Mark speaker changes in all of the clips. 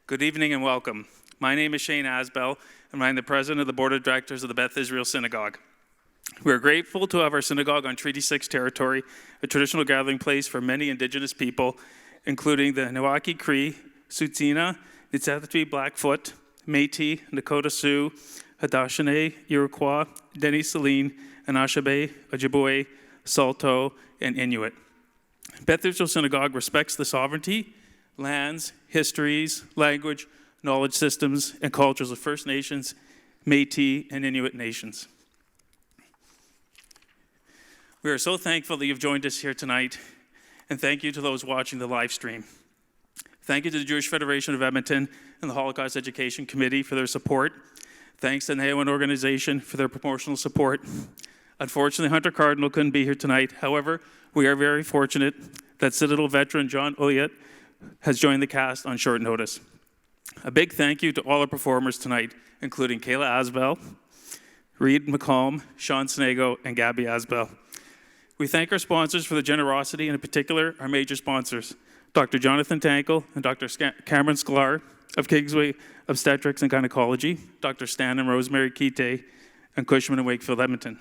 Speaker 1: Good evening and welcome. My name is Shane Asbell, and I'm the president of the board of directors of the Beth Israel Synagogue. We are grateful to have our synagogue on Treaty 6 territory, a traditional gathering place for many indigenous people, including the Niwaki Cree, Tsuut'ina, Nitsathatui Blackfoot, Métis, Nakota Sioux, Haudenosaunee, Iroquois, Dene Saline, Anishinaabe, Ojibwe, Saulteaux, and Inuit. Beth Israel Synagogue respects the sovereignty, lands, histories, language, knowledge systems, and cultures of First Nations, Métis, and Inuit nations. We are so thankful that you've joined us here tonight, and thank you to those watching the live stream. Thank you to the Jewish Federation of Edmonton and the Holocaust Education Committee for their support. Thanks to the Neowan organization for their promotional support. Unfortunately, Hunter Cardinal couldn't be here tonight. However, we are very fortunate that Citadel veteran John Ulliott has joined the cast on short notice. A big thank you to all our performers tonight, including Kayla Asbell, Reed McComb, Sean Snego, and Gabby Asbell. We thank our sponsors for the generosity, and in particular, our major sponsors, Dr. Jonathan Tankel and Dr. Cameron Sklar of Kingsway Obstetrics and Gynecology, Dr. Stan and Rosemary Kite, and Cushman and Wakefield Edmonton.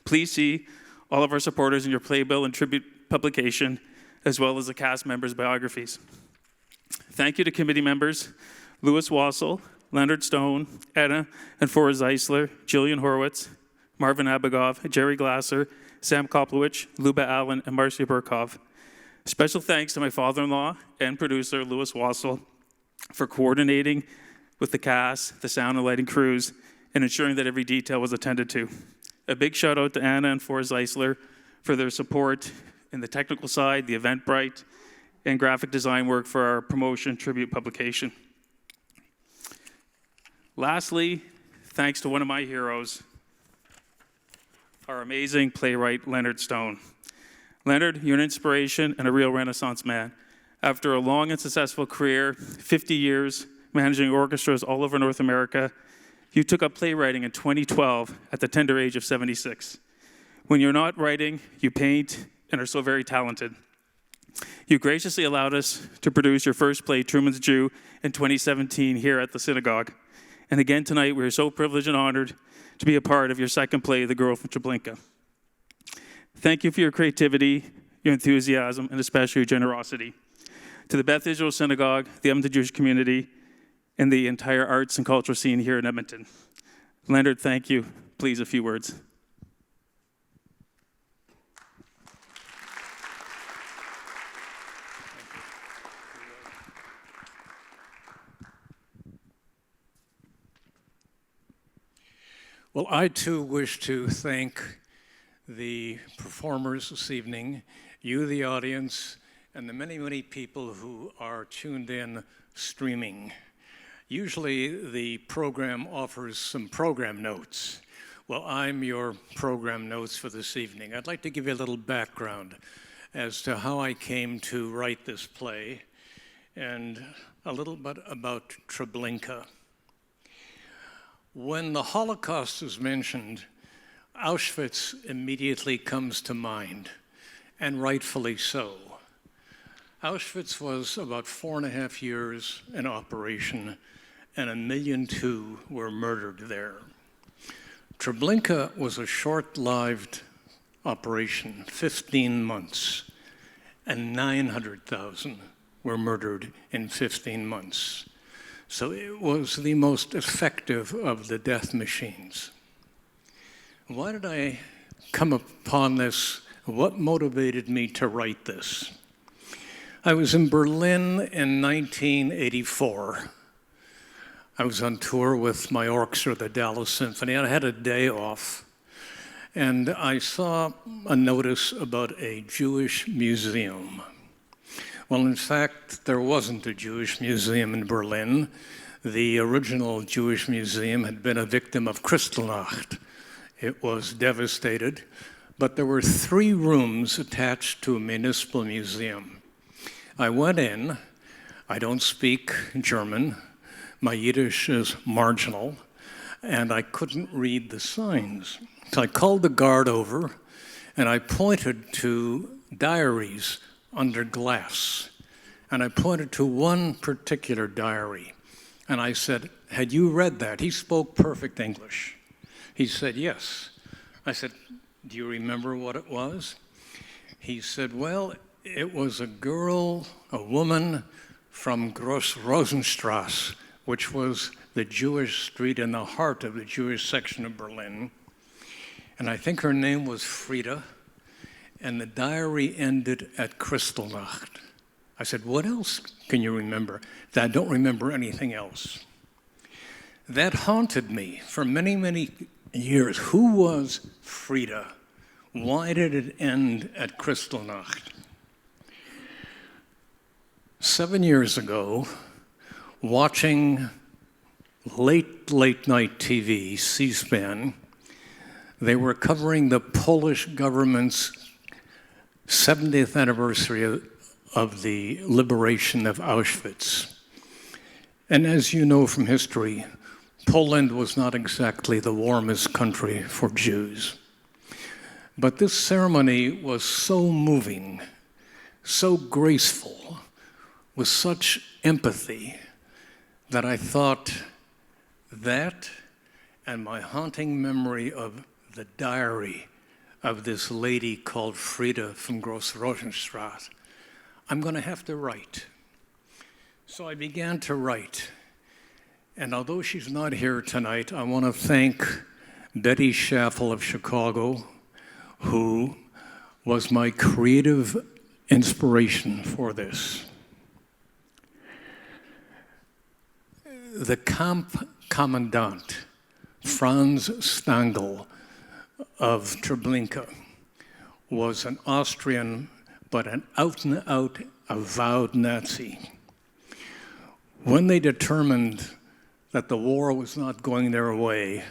Speaker 1: Please see all of our supporters in your playbill and tribute publication, as well as the cast members' biographies. Thank you to committee members, Louis Wassel, Leonard Stone, Edna and Forrest Zeisler, Jillian Horwitz, Marvin Abigov, Jerry Glasser, Sam Koplowich, Luba Allen, and Marcia Burkov. Special thanks to my father-in-law and producer, Louis Wassel, for coordinating with the cast, the sound and lighting crews, and ensuring that every detail was attended to. A big shout out to Anna and Forrest Zeisler for their support in the technical side, the Eventbrite, and graphic design work for our promotion tribute publication. Lastly, thanks to one of my heroes, our amazing playwright, Leonard Stone. Leonard, you're an inspiration and a real Renaissance man. After a long and successful career, 50 years managing orchestras all over North America, you took up playwriting in 2012 at the tender age of 76. When you're not writing, you paint and are so very talented. You graciously allowed us to produce your first play, Truman's Jew, in 2017 here at the Synagogue. And again tonight, we are so privileged and honored to be a part of your second play, The Girl from Treblinka. Thank you for your creativity, your enthusiasm, and especially your generosity. To the Beth Israel Synagogue, the Edmonton Jewish community, and the entire arts and cultural scene here in Edmonton. Leonard, thank you. Please, a few words.
Speaker 2: Well, I too wish to thank the performers this evening, you, the audience, and the many, many people who are tuned in streaming. Usually the program offers some program notes. Well, I'm your program notes for this evening. I'd like to give you a little background as to how I came to write this play and a little bit about Treblinka. When the Holocaust is mentioned, Auschwitz immediately comes to mind, and rightfully so. Auschwitz was about 4.5 years in operation, and 1.2 million were murdered there. Treblinka was a short-lived operation, 15 months, and 900,000 were murdered in 15 months. So it was the most effective of the death machines. Why did I come upon this? What motivated me to write this? I was in Berlin in 1984. I was on tour with my orchestra, the Dallas Symphony, and I had a day off. And I saw a notice about a Jewish museum. Well, in fact, there wasn't a Jewish museum in Berlin. The original Jewish museum had been a victim of Kristallnacht. It was devastated, but there were 3 rooms attached to a municipal museum. I went in. I don't speak German. My Yiddish is marginal, and I couldn't read the signs. So I called the guard over, and I pointed to diaries under glass. And I pointed to one particular diary. And I said, had you read that? He spoke perfect English. He said, yes. I said, do you remember what it was? He said, well, it was a girl, a woman from Gross Rosenstrasse, which was the Jewish street in the heart of the Jewish section of Berlin. And I think her name was Frida. And the diary ended at Kristallnacht. I said, what else can you remember? I don't remember anything else. That haunted me for many, many years. Who was Frida? Why did it end at Kristallnacht? 7 years ago, watching late night TV, C-SPAN, they were covering the Polish government's 70th anniversary of the liberation of Auschwitz. And as you know from history, Poland was not exactly the warmest country for Jews. But this ceremony was so moving, so graceful, with such empathy, that I thought that and my haunting memory of the diary of this lady called Frida from Gross Rosenstrasse, I'm going to have to write. So I began to write. And although she's not here tonight, I want to thank Betty Schaffel of Chicago, who was my creative inspiration for this. The camp commandant, Franz Stangl of Treblinka, was an Austrian, but an out-and-out avowed Nazi. When they determined that the war was not going their way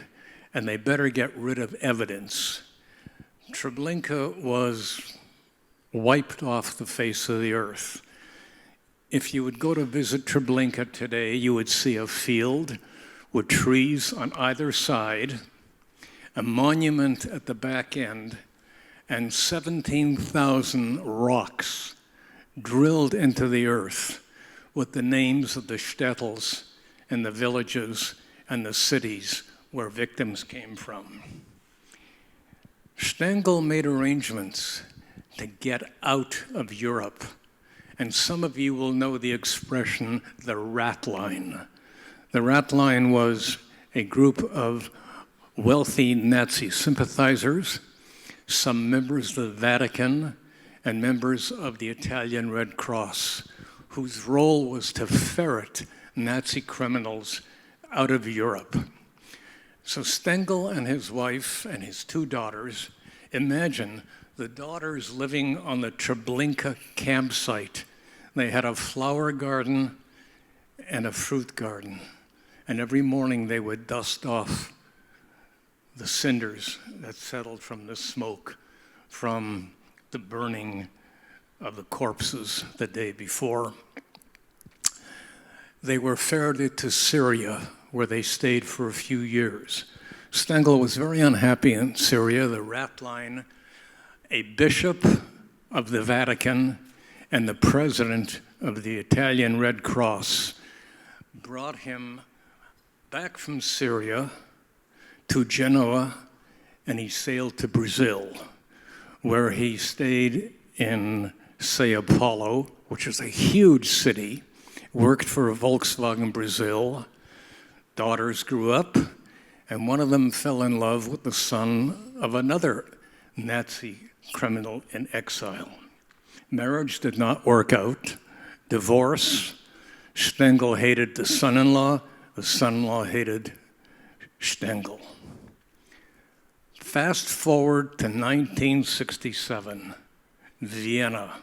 Speaker 2: and they better get rid of evidence, Treblinka was wiped off the face of the earth. If you would go to visit Treblinka today, you would see a field with trees on either side, a monument at the back end, and 17,000 rocks drilled into the earth with the names of the shtetls and the villages and the cities where victims came from. Stengel made arrangements to get out of Europe. And some of you will know the expression, the rat line. The rat line was a group of wealthy Nazi sympathizers, some members of the Vatican, and members of the Italian Red Cross, whose role was to ferret Nazi criminals out of Europe. So Stengel and his wife and his two daughters, imagine the daughters living on the Treblinka campsite. They had a flower garden and a fruit garden. And every morning they would dust off the cinders that settled from the smoke from the burning of the corpses the day before. They were ferreted to Syria, where they stayed for a few years. Stengel was very unhappy in Syria. The rat line, a bishop of the Vatican and the president of the Italian Red Cross brought him back from Syria to Genoa, and he sailed to Brazil, where he stayed in Sao Paulo, which is a huge city, worked for Volkswagen Brazil. Daughters grew up, and one of them fell in love with the son of another Nazi criminal in exile. Marriage did not work out. Divorce. Stengel hated the son-in-law hated Stengel. Fast forward to 1967, Vienna,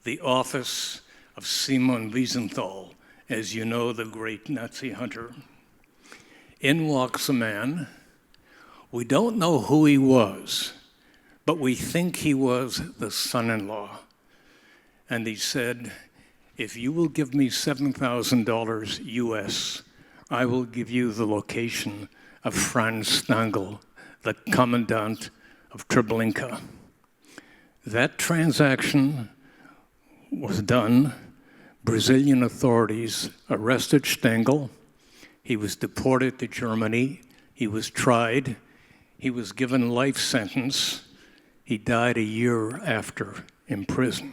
Speaker 2: the office of Simon Wiesenthal, as you know, the great Nazi hunter. In walks a man. We don't know who he was, but we think he was the son-in-law. And he said, if you will give me $7,000 US, I will give you the location of Franz Stangl, the commandant of Treblinka. That transaction was done Brazilian authorities arrested Stengel. He was deported to Germany. He was tried. He was given life sentence. He died a year after in prison.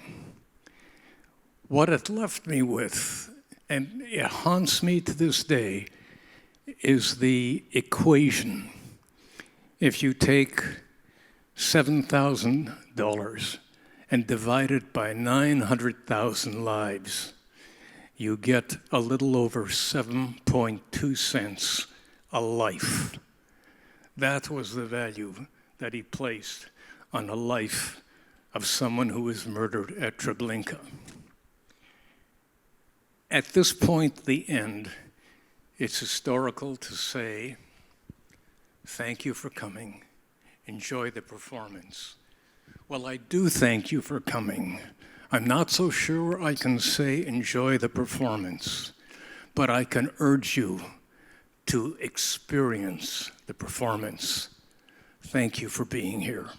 Speaker 2: What it left me with, and it haunts me to this day, is the equation. If you take $7,000 and divide it by 900,000 lives, you get a little over 7.2 cents a life. That was the value that he placed on the life of someone who was murdered at Treblinka. At this point, the end, it's historical to say, thank you for coming. Enjoy the performance. Well, I do thank you for coming. I'm not so sure I can say enjoy the performance, but I can urge you to experience the performance. Thank you for being here.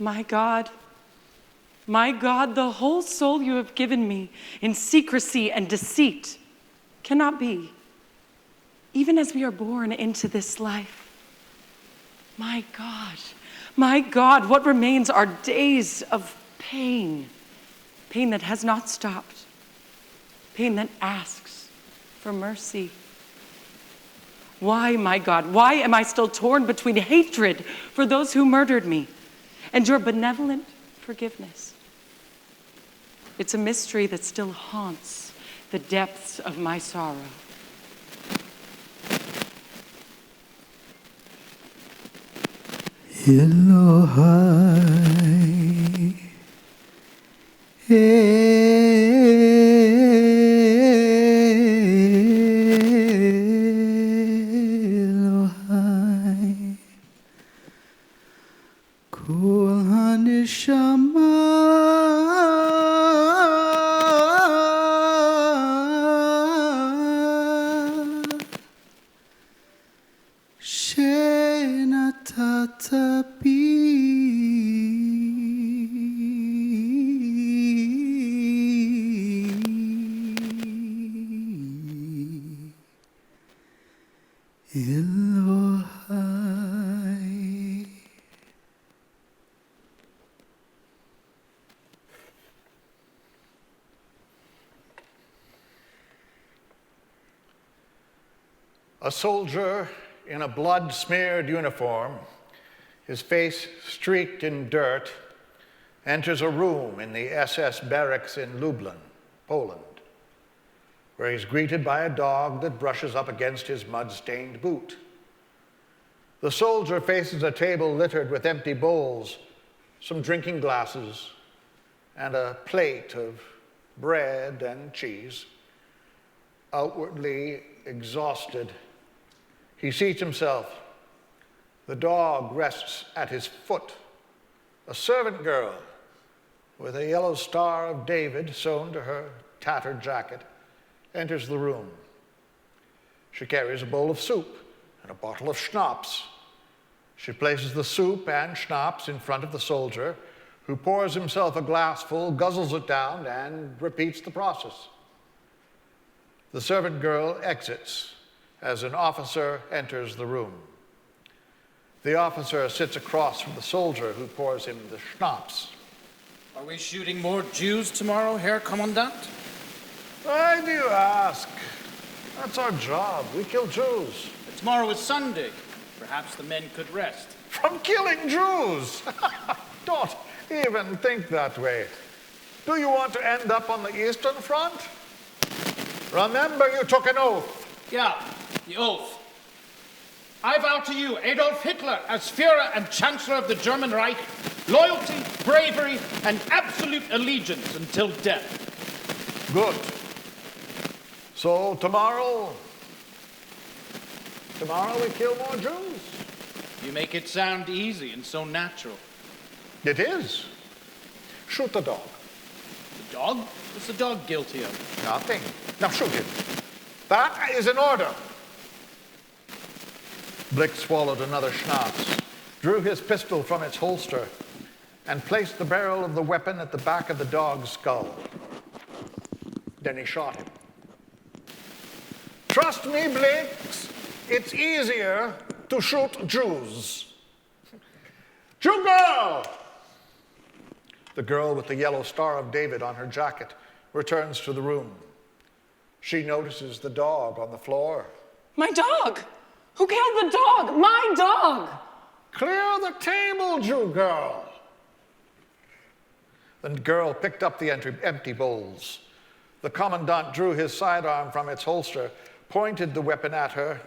Speaker 3: My God, the whole soul you have given me in secrecy and deceit cannot be, even as we are born into this life. My God, what remains are days of pain, pain that has not stopped, pain that asks for mercy. Why, my God, why am I still torn between hatred for those who murdered me and your benevolent forgiveness? It's a mystery that still haunts the depths of my sorrow.
Speaker 4: Elohai, Elohai, Kol HaNeshama, Shenatata Elohai.
Speaker 5: A soldier in a blood-smeared uniform, his face streaked in dirt, enters a room in the SS barracks in Lublin, Poland, where he's greeted by a dog that brushes up against his mud-stained boot. The soldier faces a table littered with empty bowls, some drinking glasses, and a plate of bread and cheese. Outwardly exhausted, he seats himself. The dog rests at his foot. A servant girl with a yellow star of David sewn to her tattered jacket enters the room. She carries a bowl of soup and a bottle of schnapps. She places the soup and schnapps in front of the soldier, who pours himself a glassful, guzzles it down, and repeats the process. The servant girl exits as an officer enters the room. The officer sits across from the soldier, who pours him the schnapps.
Speaker 6: Are we shooting more Jews tomorrow, Herr Kommandant?
Speaker 5: Why do you ask? That's our job. We kill Jews.
Speaker 6: Tomorrow is Sunday. Perhaps the men could rest.
Speaker 5: from killing Jews. Don't even think that way. Do you want to end up on the Eastern Front? Remember, you took an oath.
Speaker 6: Yeah, the oath. I vow to you, Adolf Hitler, as Führer and Chancellor of the German Reich, loyalty, bravery, and absolute allegiance until death.
Speaker 5: Good. So tomorrow we kill more Jews.
Speaker 6: You make it sound easy and so natural.
Speaker 5: It is. Shoot the dog.
Speaker 6: The dog? What's the dog guilty of?
Speaker 5: Nothing. Now shoot him. That is an order. Blick swallowed another schnapps, drew his pistol from its holster, and placed the barrel of the weapon at the back of the dog's skull. Then he shot him. Trust me, Blicks, it's easier to shoot Jews. Jew girl! The girl with the yellow Star of David on her jacket returns to the room. She notices the dog on the floor.
Speaker 3: My dog! Who killed the dog? My dog!
Speaker 5: Clear the table, Jew girl. The girl picked up the empty bowls. The commandant drew his sidearm from its holster, pointed the weapon at her,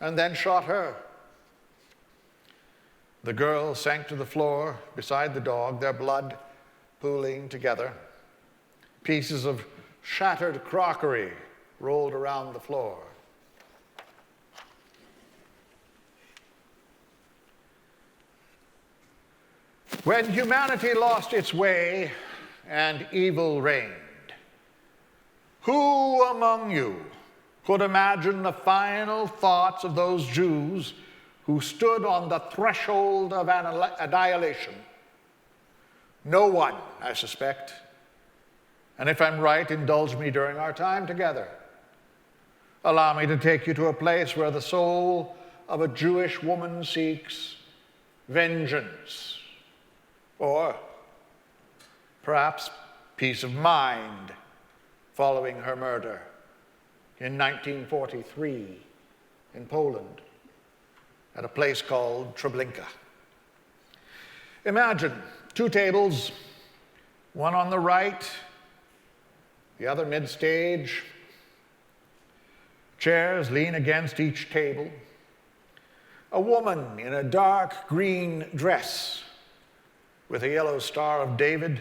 Speaker 5: and then shot her. The girl sank to the floor beside the dog, their blood pooling together. Pieces of shattered crockery rolled around the floor. When humanity lost its way and evil reigned, who among you could imagine the final thoughts of those Jews who stood on the threshold of annihilation? No one, I suspect. And if I'm right, indulge me during our time together. Allow me to take you to a place where the soul of a Jewish woman seeks vengeance, or perhaps peace of mind following her murder in 1943 in Poland at a place called Treblinka. Imagine two tables, one on the right, the other mid-stage. Chairs lean against each table. A woman in a dark green dress with a yellow Star of David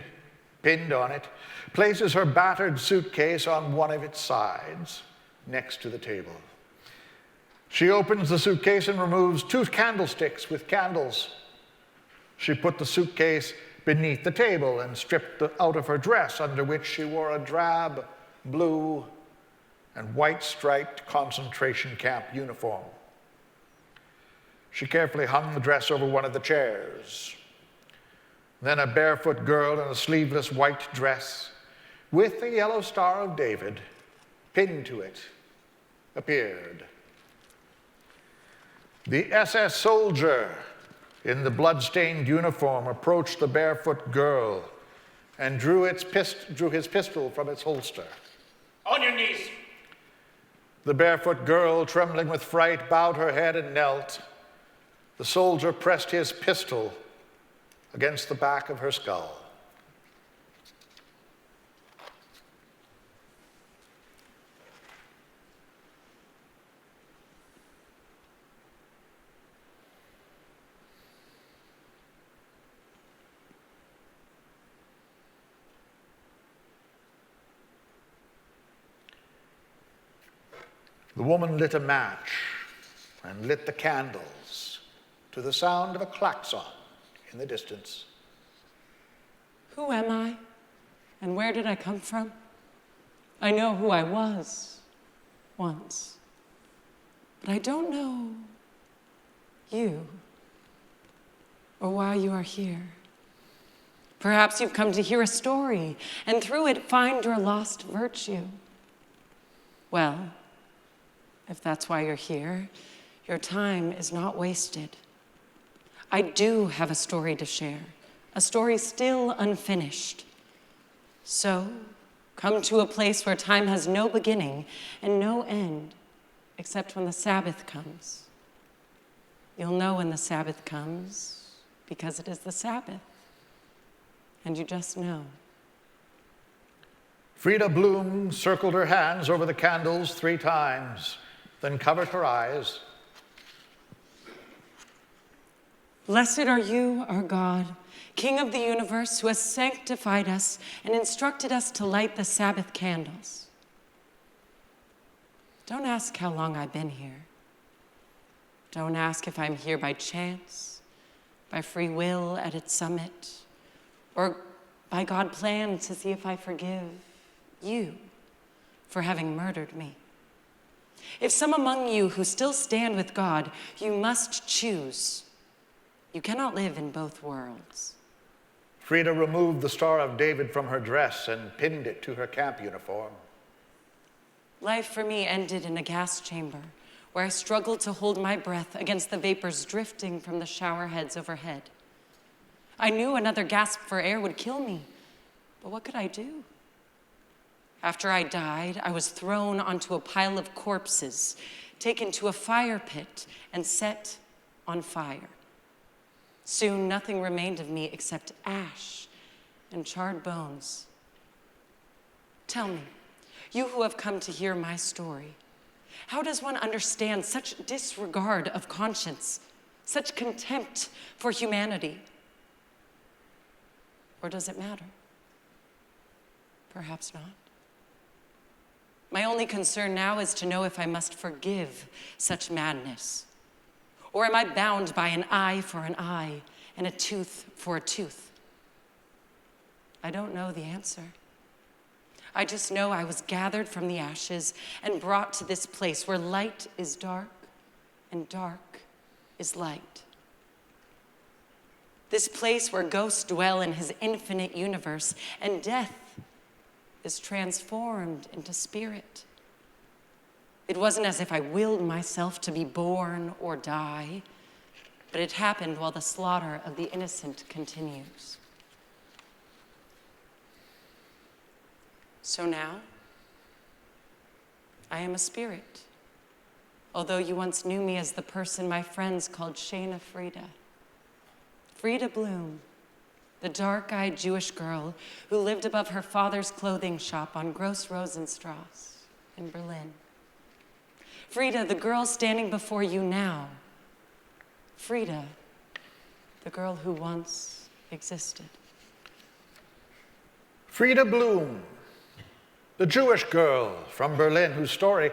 Speaker 5: pinned on it places her battered suitcase on one of its sides next to the table. She opens the suitcase and removes two candlesticks with candles. She put the suitcase beneath the table and stripped out of her dress, under which she wore a drab blue and white striped concentration camp uniform. She carefully hung the dress over one of the chairs. Then a barefoot girl in a sleeveless white dress with the yellow Star of David pinned to it appeared. The SS soldier in the blood-stained uniform approached the barefoot girl and drew his pistol from its holster.
Speaker 6: On your knees.
Speaker 5: The barefoot girl, trembling with fright, bowed her head and knelt. The soldier pressed his pistol against the back of her skull. The woman lit a match and lit the candles to the sound of a klaxon in the distance.
Speaker 3: Who am I? And where did I come from? I know who I was once, but I don't know you or why you are here. Perhaps you've come to hear a story and through it find your lost virtue. Well, if that's why you're here, your time is not wasted. I do have a story to share, a story still unfinished. So, come to a place where time has no beginning and no end, except when the Sabbath comes. You'll know when the Sabbath comes because it is the Sabbath. And you just know.
Speaker 5: Frida Bloom circled her hands over the candles 3 times, then covered her eyes.
Speaker 3: Blessed are you, our God, King of the universe, who has sanctified us and instructed us to light the Sabbath candles. Don't ask how long I've been here. Don't ask if I'm here by chance, by free will at its summit, or by God plan to see if I forgive you for having murdered me. If some among you who still stand with God, you must choose. You cannot live in both worlds.
Speaker 5: Frida removed the Star of David from her dress and pinned it to her camp uniform.
Speaker 3: Life for me ended in a gas chamber where I struggled to hold my breath against the vapors drifting from the shower heads overhead. I knew another gasp for air would kill me, but what could I do? After I died, I was thrown onto a pile of corpses, taken to a fire pit, and set on fire. Soon, nothing remained of me except ash and charred bones. Tell me, you who have come to hear my story, how does one understand such disregard of conscience, such contempt for humanity? Or does it matter? Perhaps not. My only concern now is to know if I must forgive such madness. Or am I bound by an eye for an eye and a tooth for a tooth? I don't know the answer. I just know I was gathered from the ashes and brought to this place where light is dark and dark is light. This place where ghosts dwell in his infinite universe and death is transformed into spirit. It wasn't as if I willed myself to be born or die, but it happened while the slaughter of the innocent continues. So now, I am a spirit, although you once knew me as the person my friends called Shayna Frida. Frida Bloom, the dark-eyed Jewish girl who lived above her father's clothing shop on Gross Rosenstrasse in Berlin. Frida, the girl standing before you now. Frida, the girl who once existed.
Speaker 5: Frida Bloom, the Jewish girl from Berlin whose story,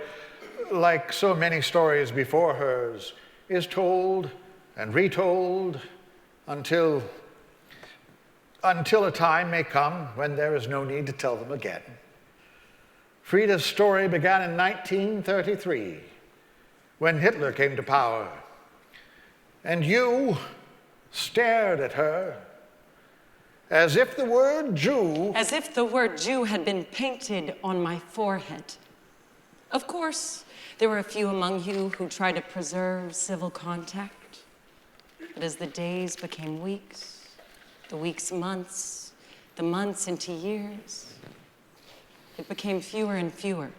Speaker 5: like so many stories before hers, is told and retold until a time may come when there is no need to tell them again. Frida's story began in 1933, when Hitler came to power, and you stared at her as if the word Jew...
Speaker 3: As if the word Jew had been painted on my forehead. Of course, there were a few among you who tried to preserve civil contact, but as the days became weeks, the weeks months, the months into years, it became fewer and fewer.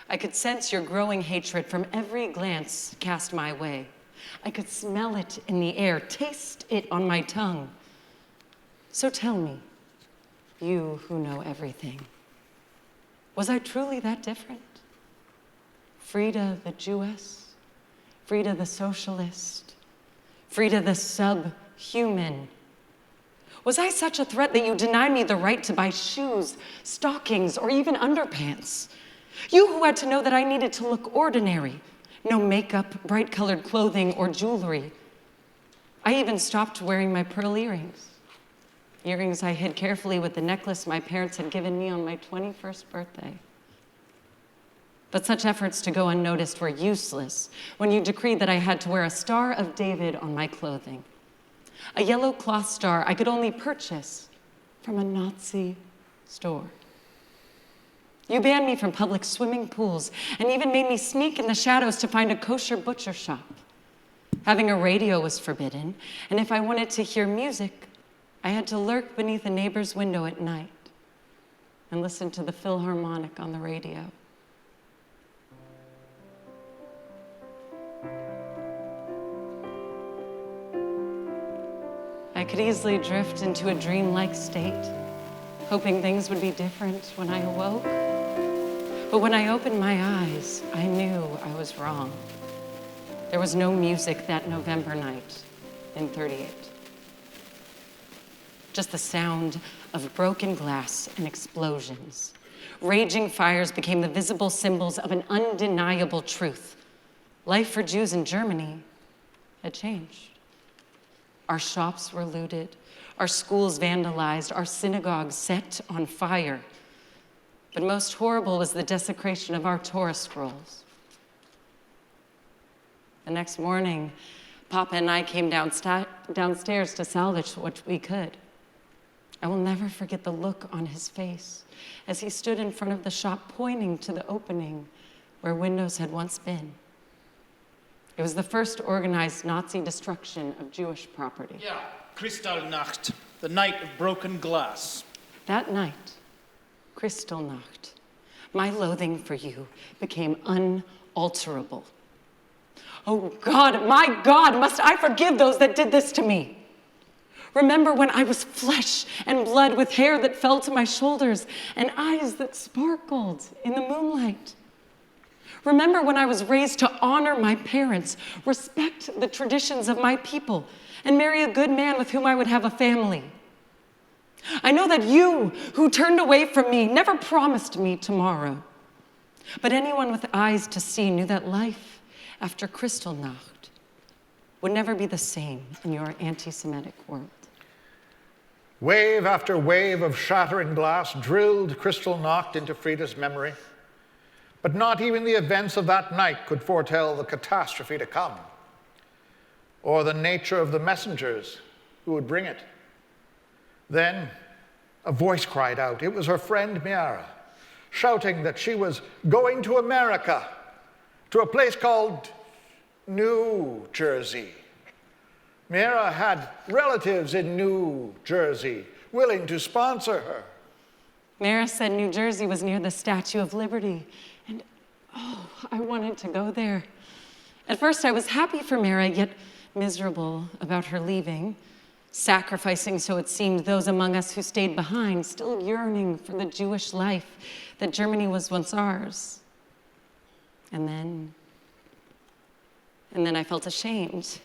Speaker 3: I could sense your growing hatred from every glance cast my way. I could smell it in the air, taste it on my tongue. So tell me, you who know everything, was I truly that different? Frida the Jewess, Frida the socialist, Frida the subhuman. Was I such a threat that you denied me the right to buy shoes, stockings, or even underpants? You who had to know that I needed to look ordinary, no makeup, bright-colored clothing, or jewelry. I even stopped wearing my pearl earrings. Earrings I hid carefully with the necklace my parents had given me on my 21st birthday. But such efforts to go unnoticed were useless when you decreed that I had to wear a Star of David on my clothing. A yellow cloth star I could only purchase from a Nazi store. You banned me from public swimming pools and even made me sneak in the shadows to find a kosher butcher shop. Having a radio was forbidden, and if I wanted to hear music, I had to lurk beneath a neighbor's window at night and listen to the Philharmonic on the radio. I could easily drift into a dreamlike state, hoping things would be different when I awoke. But when I opened my eyes, I knew I was wrong. There was no music that November night in 38. Just the sound of broken glass and explosions. Raging fires became the visible symbols of an undeniable truth. Life for Jews in Germany had changed. Our shops were looted, our schools vandalized, our synagogues set on fire. But most horrible was the desecration of our Torah scrolls. The next morning, Papa and I came downstairs to salvage what we could. I will never forget the look on his face as he stood in front of the shop pointing to the opening where windows had once been. It was the first organized Nazi destruction of Jewish property.
Speaker 6: Yeah, Kristallnacht, the night of broken glass.
Speaker 3: That night, Kristallnacht, my loathing for you became unalterable. Oh God, my God, must I forgive those that did this to me? Remember when I was flesh and blood with hair that fell to my shoulders and eyes that sparkled in the moonlight. Remember when I was raised to honor my parents, respect the traditions of my people, and marry a good man with whom I would have a family. I know that you, who turned away from me, never promised me tomorrow. But anyone with eyes to see knew that life after Kristallnacht would never be the same in your anti-Semitic world.
Speaker 5: Wave after wave of shattering glass drilled Kristallnacht into Frida's memory. But not even the events of that night could foretell the catastrophe to come, or the nature of the messengers who would bring it. Then a voice cried out. It was her friend Miara, shouting that she was going to America, to a place called New Jersey. Miara had relatives in New Jersey willing to sponsor her.
Speaker 3: Mara said New Jersey was near the Statue of Liberty, and oh, I wanted to go there. At first I was happy for Mara, yet miserable about her leaving, sacrificing, so it seemed, those among us who stayed behind, still yearning for the Jewish life that Germany was once ours. And then I felt ashamed.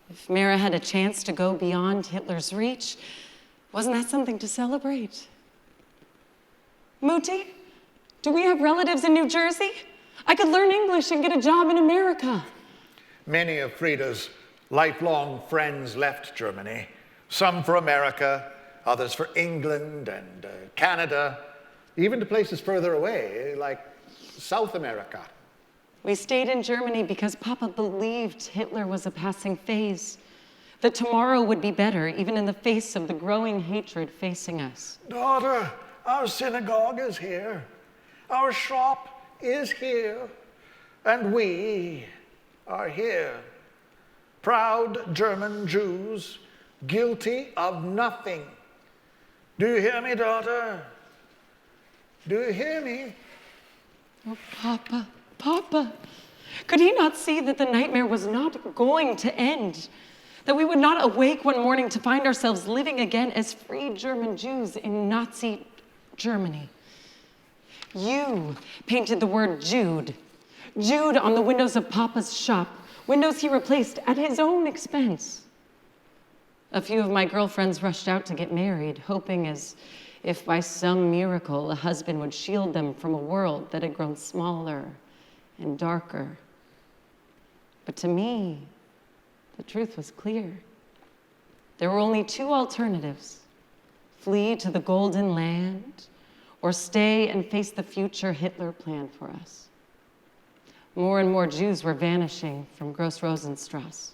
Speaker 3: If Mara had a chance to go beyond Hitler's reach, wasn't that something to celebrate? Muti, do we have relatives in New Jersey? I could learn English and get a job in America.
Speaker 5: Many of Frida's lifelong friends left Germany, some for America, others for England and Canada, even to places further away, like South America.
Speaker 3: We stayed in Germany because Papa believed Hitler was a passing phase, that tomorrow would be better, even in the face of the growing hatred facing us.
Speaker 5: Daughter, our synagogue is here. Our shop is here. And we are here. Proud German Jews, guilty of nothing. Do you hear me, daughter? Do you hear me?
Speaker 3: Oh, Papa, Papa. Could he not see that the nightmare was not going to end? That we would not awake one morning to find ourselves living again as free German Jews in Nazi Germany? You painted the word Jude. Jude on the windows of Papa's shop, windows he replaced at his own expense. A few of my girlfriends rushed out to get married, hoping as if by some miracle a husband would shield them from a world that had grown smaller and darker. But to me, the truth was clear. There were only two alternatives: flee to the Golden Land, or stay and face the future Hitler planned for us. More and more Jews were vanishing from Gross Rosenstrasse.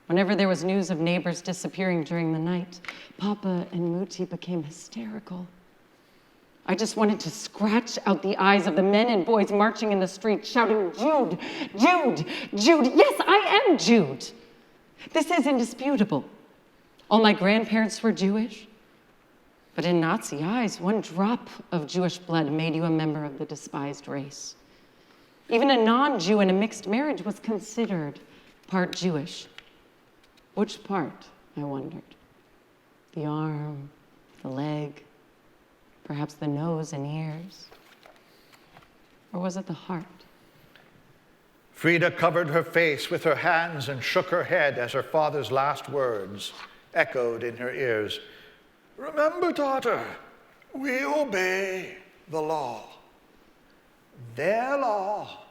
Speaker 3: Whenever there was news of neighbors disappearing during the night, Papa and Muti became hysterical. I just wanted to scratch out the eyes of the men and boys marching in the street, shouting, Jude, Jude, Jude. Yes, I am Jude. This is indisputable. All my grandparents were Jewish. But in Nazi eyes, one drop of Jewish blood made you a member of the despised race. Even a non-Jew in a mixed marriage was considered part Jewish. Which part, I wondered? The arm, the leg, perhaps the nose and ears. Or was it the heart?
Speaker 5: Frida covered her face with her hands and shook her head as her father's last words echoed in her ears. Remember, daughter, we obey the law. Their law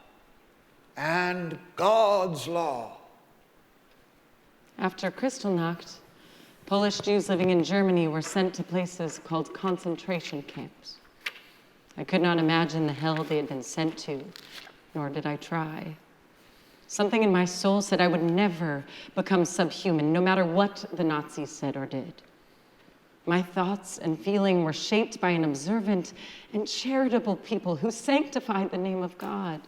Speaker 5: and God's law.
Speaker 3: After Kristallnacht, Polish Jews living in Germany were sent to places called concentration camps. I could not imagine the hell they had been sent to, nor did I try. Something in my soul said I would never become subhuman, no matter what the Nazis said or did. My thoughts and feeling were shaped by an observant and charitable people who sanctified the name of God.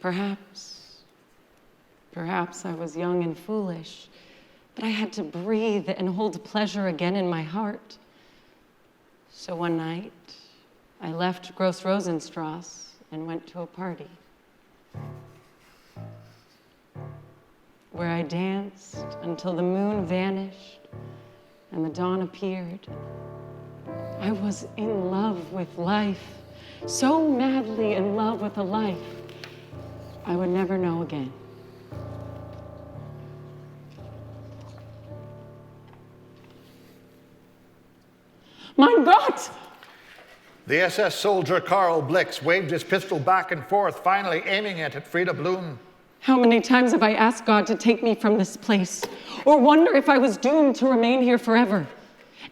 Speaker 3: Perhaps I was young and foolish, but I had to breathe and hold pleasure again in my heart. So one night, I left Gross Rosenstrasse and went to a party where I danced until the moon vanished and the dawn appeared. I was in love with life, so madly in love with a life I would never know again. Mein Gott!
Speaker 5: The SS soldier Karl Blix waved his pistol back and forth, finally aiming it at Frida Bloom.
Speaker 3: How many times have I asked God to take me from this place, or wonder if I was doomed to remain here forever?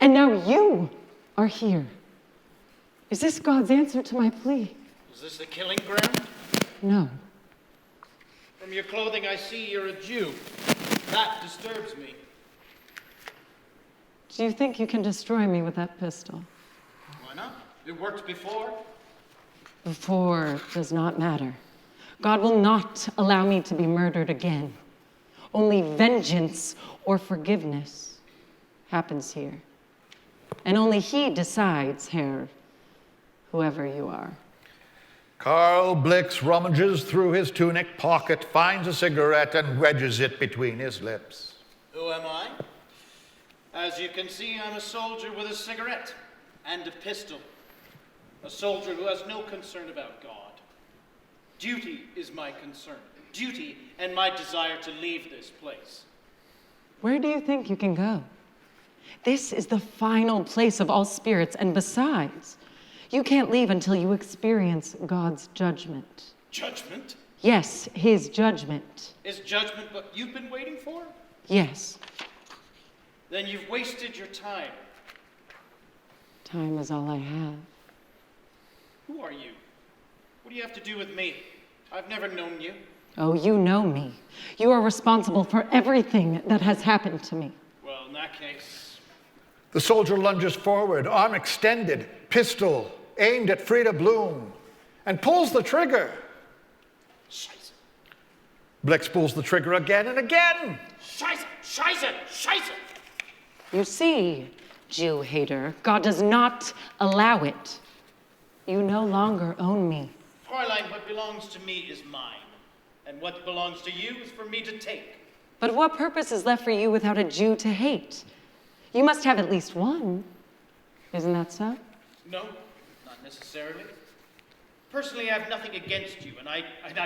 Speaker 3: And now you are here. Is this God's answer to my plea?
Speaker 6: Is this the killing ground?
Speaker 3: No.
Speaker 6: From your clothing, I see you're a Jew. That disturbs me.
Speaker 3: Do you think you can destroy me with that pistol?
Speaker 6: Why not? It worked before.
Speaker 3: Before does not matter. God will not allow me to be murdered again. Only vengeance or forgiveness happens here. And only He decides, Herr, whoever you are.
Speaker 5: Karl Blix rummages through his tunic pocket, finds a cigarette, and wedges it between his lips.
Speaker 6: Who am I? As you can see, I'm a soldier with a cigarette and a pistol. A soldier who has no concern about God. Duty is my concern. Duty and my desire to leave this place.
Speaker 3: Where do you think you can go? This is the final place of all spirits, and besides, you can't leave until you experience God's judgment.
Speaker 6: Judgment?
Speaker 3: Yes, His judgment.
Speaker 6: Is judgment what you've been waiting for?
Speaker 3: Yes.
Speaker 6: Then you've wasted your time.
Speaker 3: Time is all I have.
Speaker 6: Who are you? What do you have to do with me? I've never known you.
Speaker 3: Oh, you know me. You are responsible for everything that has happened to me.
Speaker 6: Well, in that case...
Speaker 5: The soldier lunges forward, arm extended, pistol aimed at Frida Bloom, and pulls the trigger.
Speaker 6: Scheiße.
Speaker 5: Blix pulls the trigger again and again.
Speaker 6: Scheiße! Scheiße! Scheiße!
Speaker 3: You see, Jew hater, God does not allow it. You no longer own me.
Speaker 6: Fräulein, what belongs to me is mine. And what belongs to you is for me to take.
Speaker 3: But what purpose is left for you without a Jew to hate? You must have at least one. Isn't that so?
Speaker 6: No, not necessarily. Personally, I have nothing against you, and I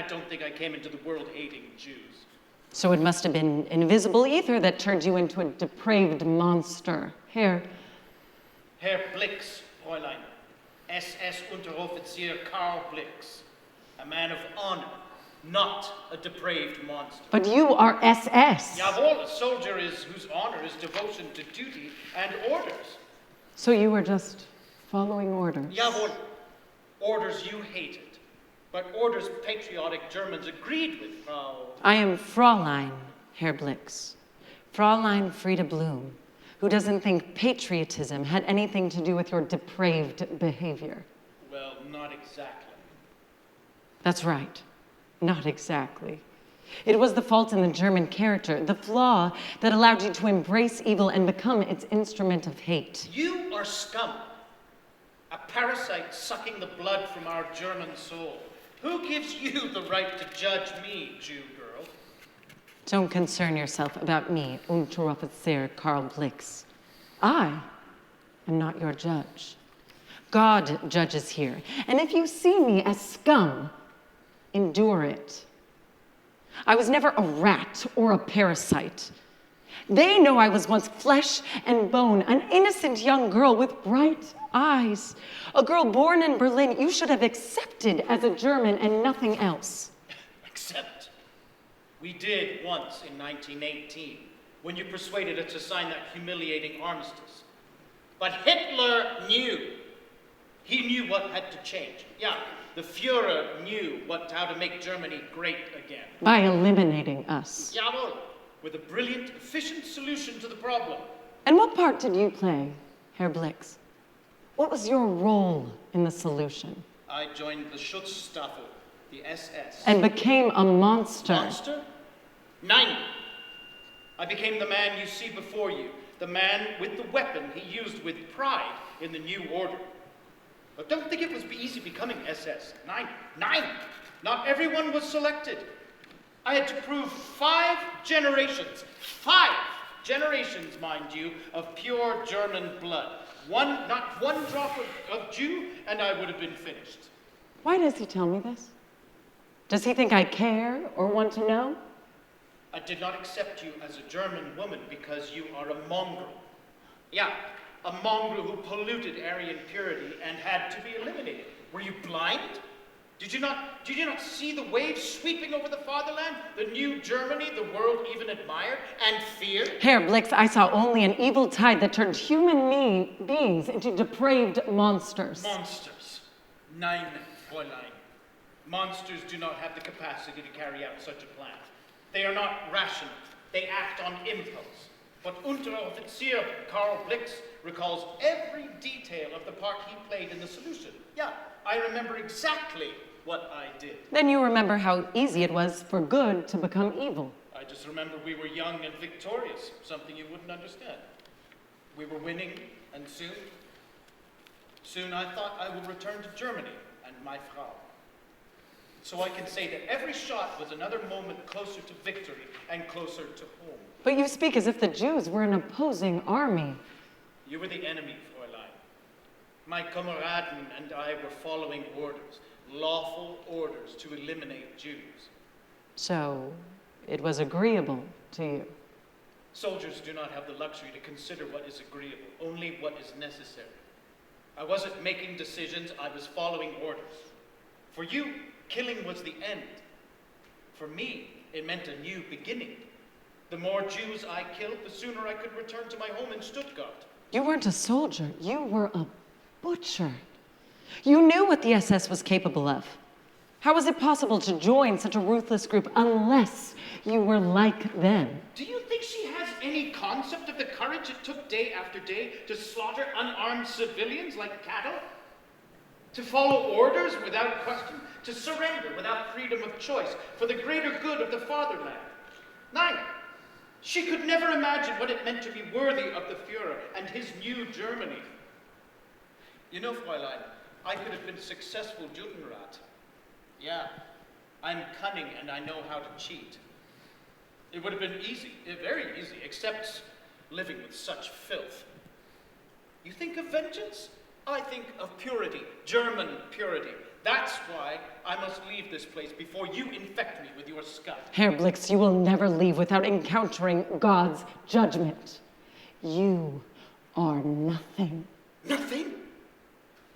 Speaker 6: don't think I came into the world hating Jews.
Speaker 3: So it must have been invisible ether that turned you into a depraved monster. Herr
Speaker 6: Blix, Fräulein. SS Unteroffizier Karl Blix. A man of honor, not a depraved monster.
Speaker 3: But you are SS.
Speaker 6: Jawohl, a soldier whose honor is devotion to duty and orders.
Speaker 3: So you were just following orders?
Speaker 6: Jawohl. Orders you hated, but orders patriotic Germans agreed with, Frau.
Speaker 3: I am Fräulein, Herr Blix. Fräulein Frida Bloom, who doesn't think patriotism had anything to do with your depraved behavior.
Speaker 6: Well, not exactly.
Speaker 3: That's right. Not exactly. It was the fault in the German character, the flaw that allowed you to embrace evil and become its instrument of hate.
Speaker 6: You are scum. A parasite sucking the blood from our German soul. Who gives you the right to judge me, Jew girl?
Speaker 3: Don't concern yourself about me, Unteroffizier Karl Blix. I am not your judge. God judges here. And if you see me as scum, endure it. I was never a rat or a parasite. They know I was once flesh and bone, an innocent young girl with bright eyes. A girl born in Berlin you should have accepted as a German and nothing else.
Speaker 6: Accept? We did once in 1918, when you persuaded us to sign that humiliating armistice. But Hitler knew. He knew what had to change. Yeah, the Führer knew how to make Germany great again.
Speaker 3: By eliminating us.
Speaker 6: Jawohl, with a brilliant, efficient solution to the problem.
Speaker 3: And what part did you play, Herr Blix? What was your role in the solution?
Speaker 6: I joined the Schutzstaffel, the SS.
Speaker 3: And became a monster.
Speaker 6: Monster? Nein. I became the man you see before you, the man with the weapon he used with pride in the new order. But don't think it was easy becoming SS. Nein. Not everyone was selected. I had to prove 5 generations, mind you, of pure German blood. Not one drop of Jew, and I would have been finished.
Speaker 3: Why does he tell me this? Does he think I care or want to know?
Speaker 6: I did not accept you as a German woman because you are a mongrel. Yeah, a mongrel who polluted Aryan purity and had to be eliminated. Were you blind? Did you not see the waves sweeping over the fatherland? The new Germany the world even admired and feared?
Speaker 3: Herr Blix, I saw only an evil tide that turned human beings into depraved monsters.
Speaker 6: Monsters. Nein, Fräulein. Monsters do not have the capacity to carry out such a plan. They are not rational. They act on impulse. But Unteroffizier Karl Blix recalls every detail of the part he played in the solution. Yeah, I remember exactly what I did.
Speaker 3: Then you remember how easy it was for good to become evil.
Speaker 6: I just remember we were young and victorious, something you wouldn't understand. We were winning, and soon I thought I would return to Germany and my Frau. So I can say that every shot was another moment closer to victory and closer to home.
Speaker 3: But you speak as if the Jews were an opposing army.
Speaker 6: You were the enemy, Fräulein. My Kameraden and I were following orders, lawful orders to eliminate Jews.
Speaker 3: So it was agreeable to you.
Speaker 6: Soldiers do not have the luxury to consider what is agreeable, only what is necessary. I wasn't making decisions, I was following orders. For you, killing was the end. For me, it meant a new beginning. The more Jews I killed, the sooner I could return to my home in Stuttgart.
Speaker 3: You weren't a soldier, you were a butcher. You knew what the SS was capable of. How was it possible to join such a ruthless group unless you were like them?
Speaker 6: Do you think she has any concept of the courage it took day after day to slaughter unarmed civilians like cattle? To follow orders without question? To surrender without freedom of choice for the greater good of the fatherland? Nein. She could never imagine what it meant to be worthy of the Führer and his new Germany. You know, Fräulein, I could have been successful Judenrat. Yeah, I'm cunning and I know how to cheat. It would have been easy, very easy, except living with such filth. You think of vengeance? I think of purity, German purity. That's why I must leave this place before you infect me with your scum.
Speaker 3: Herr Blix, you will never leave without encountering God's judgment. You are nothing.
Speaker 6: Nothing?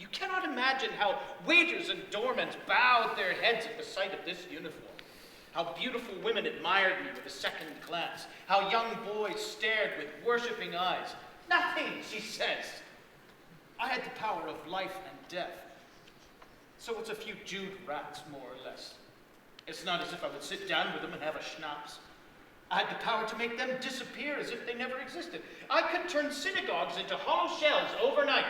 Speaker 6: You cannot imagine how waiters and doormen bowed their heads at the sight of this uniform. How beautiful women admired me with a second glance. How young boys stared with worshipping eyes. Nothing, she says. I had the power of life and death. So it's a few Jude rats, more or less. It's not as if I would sit down with them and have a schnapps. I had the power to make them disappear as if they never existed. I could turn synagogues into hollow shells overnight.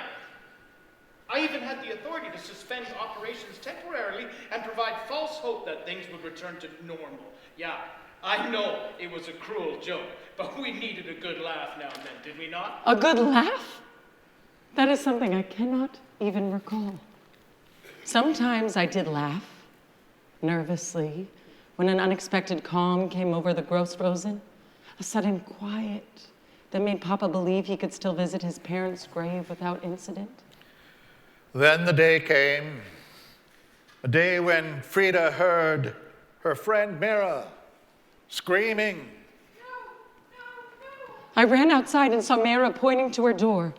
Speaker 6: I even had the authority to suspend operations temporarily and provide false hope that things would return to normal. Yeah, I know it was a cruel joke, but we needed a good laugh now and then, did we not?
Speaker 3: A good laugh? That is something I cannot even recall. Sometimes I did laugh, nervously, when an unexpected calm came over the Grossrosen, a sudden quiet that made Papa believe he could still visit his parents' grave without incident.
Speaker 5: Then the day came, a day when Frida heard her friend Mira screaming.
Speaker 3: I ran outside and saw Mira pointing to her door,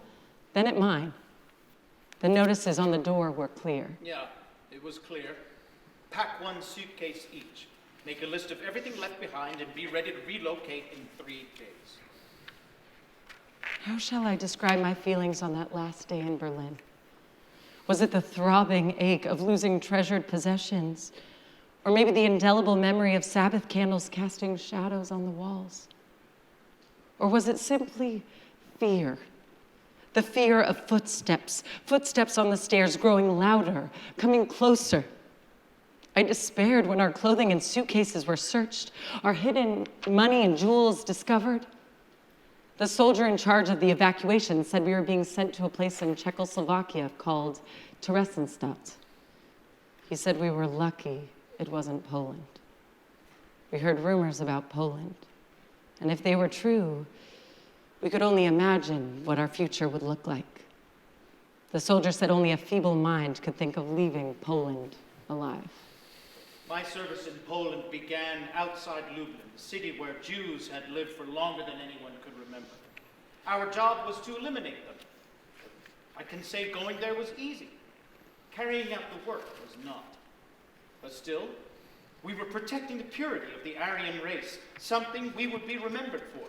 Speaker 3: then at mine. The notices on the door were clear.
Speaker 6: Yeah, it was clear. Pack one suitcase each. Make a list of everything left behind and be ready to relocate in 3 days.
Speaker 3: How shall I describe my feelings on that last day in Berlin? Was it the throbbing ache of losing treasured possessions? Or maybe the indelible memory of Sabbath candles casting shadows on the walls? Or was it simply fear? The fear of footsteps, footsteps on the stairs growing louder, coming closer. I despaired when our clothing and suitcases were searched, our hidden money and jewels discovered. The soldier in charge of the evacuation said we were being sent to a place in Czechoslovakia called Theresienstadt. He said we were lucky it wasn't Poland. We heard rumors about Poland, and if they were true, we could only imagine what our future would look like. The soldier said only a feeble mind could think of leaving Poland alive.
Speaker 6: My service in Poland began outside Lublin, the city where Jews had lived for longer than anyone could remember. Our job was to eliminate them. I can say going there was easy. Carrying out the work was not. But still, we were protecting the purity of the Aryan race, something we would be remembered for.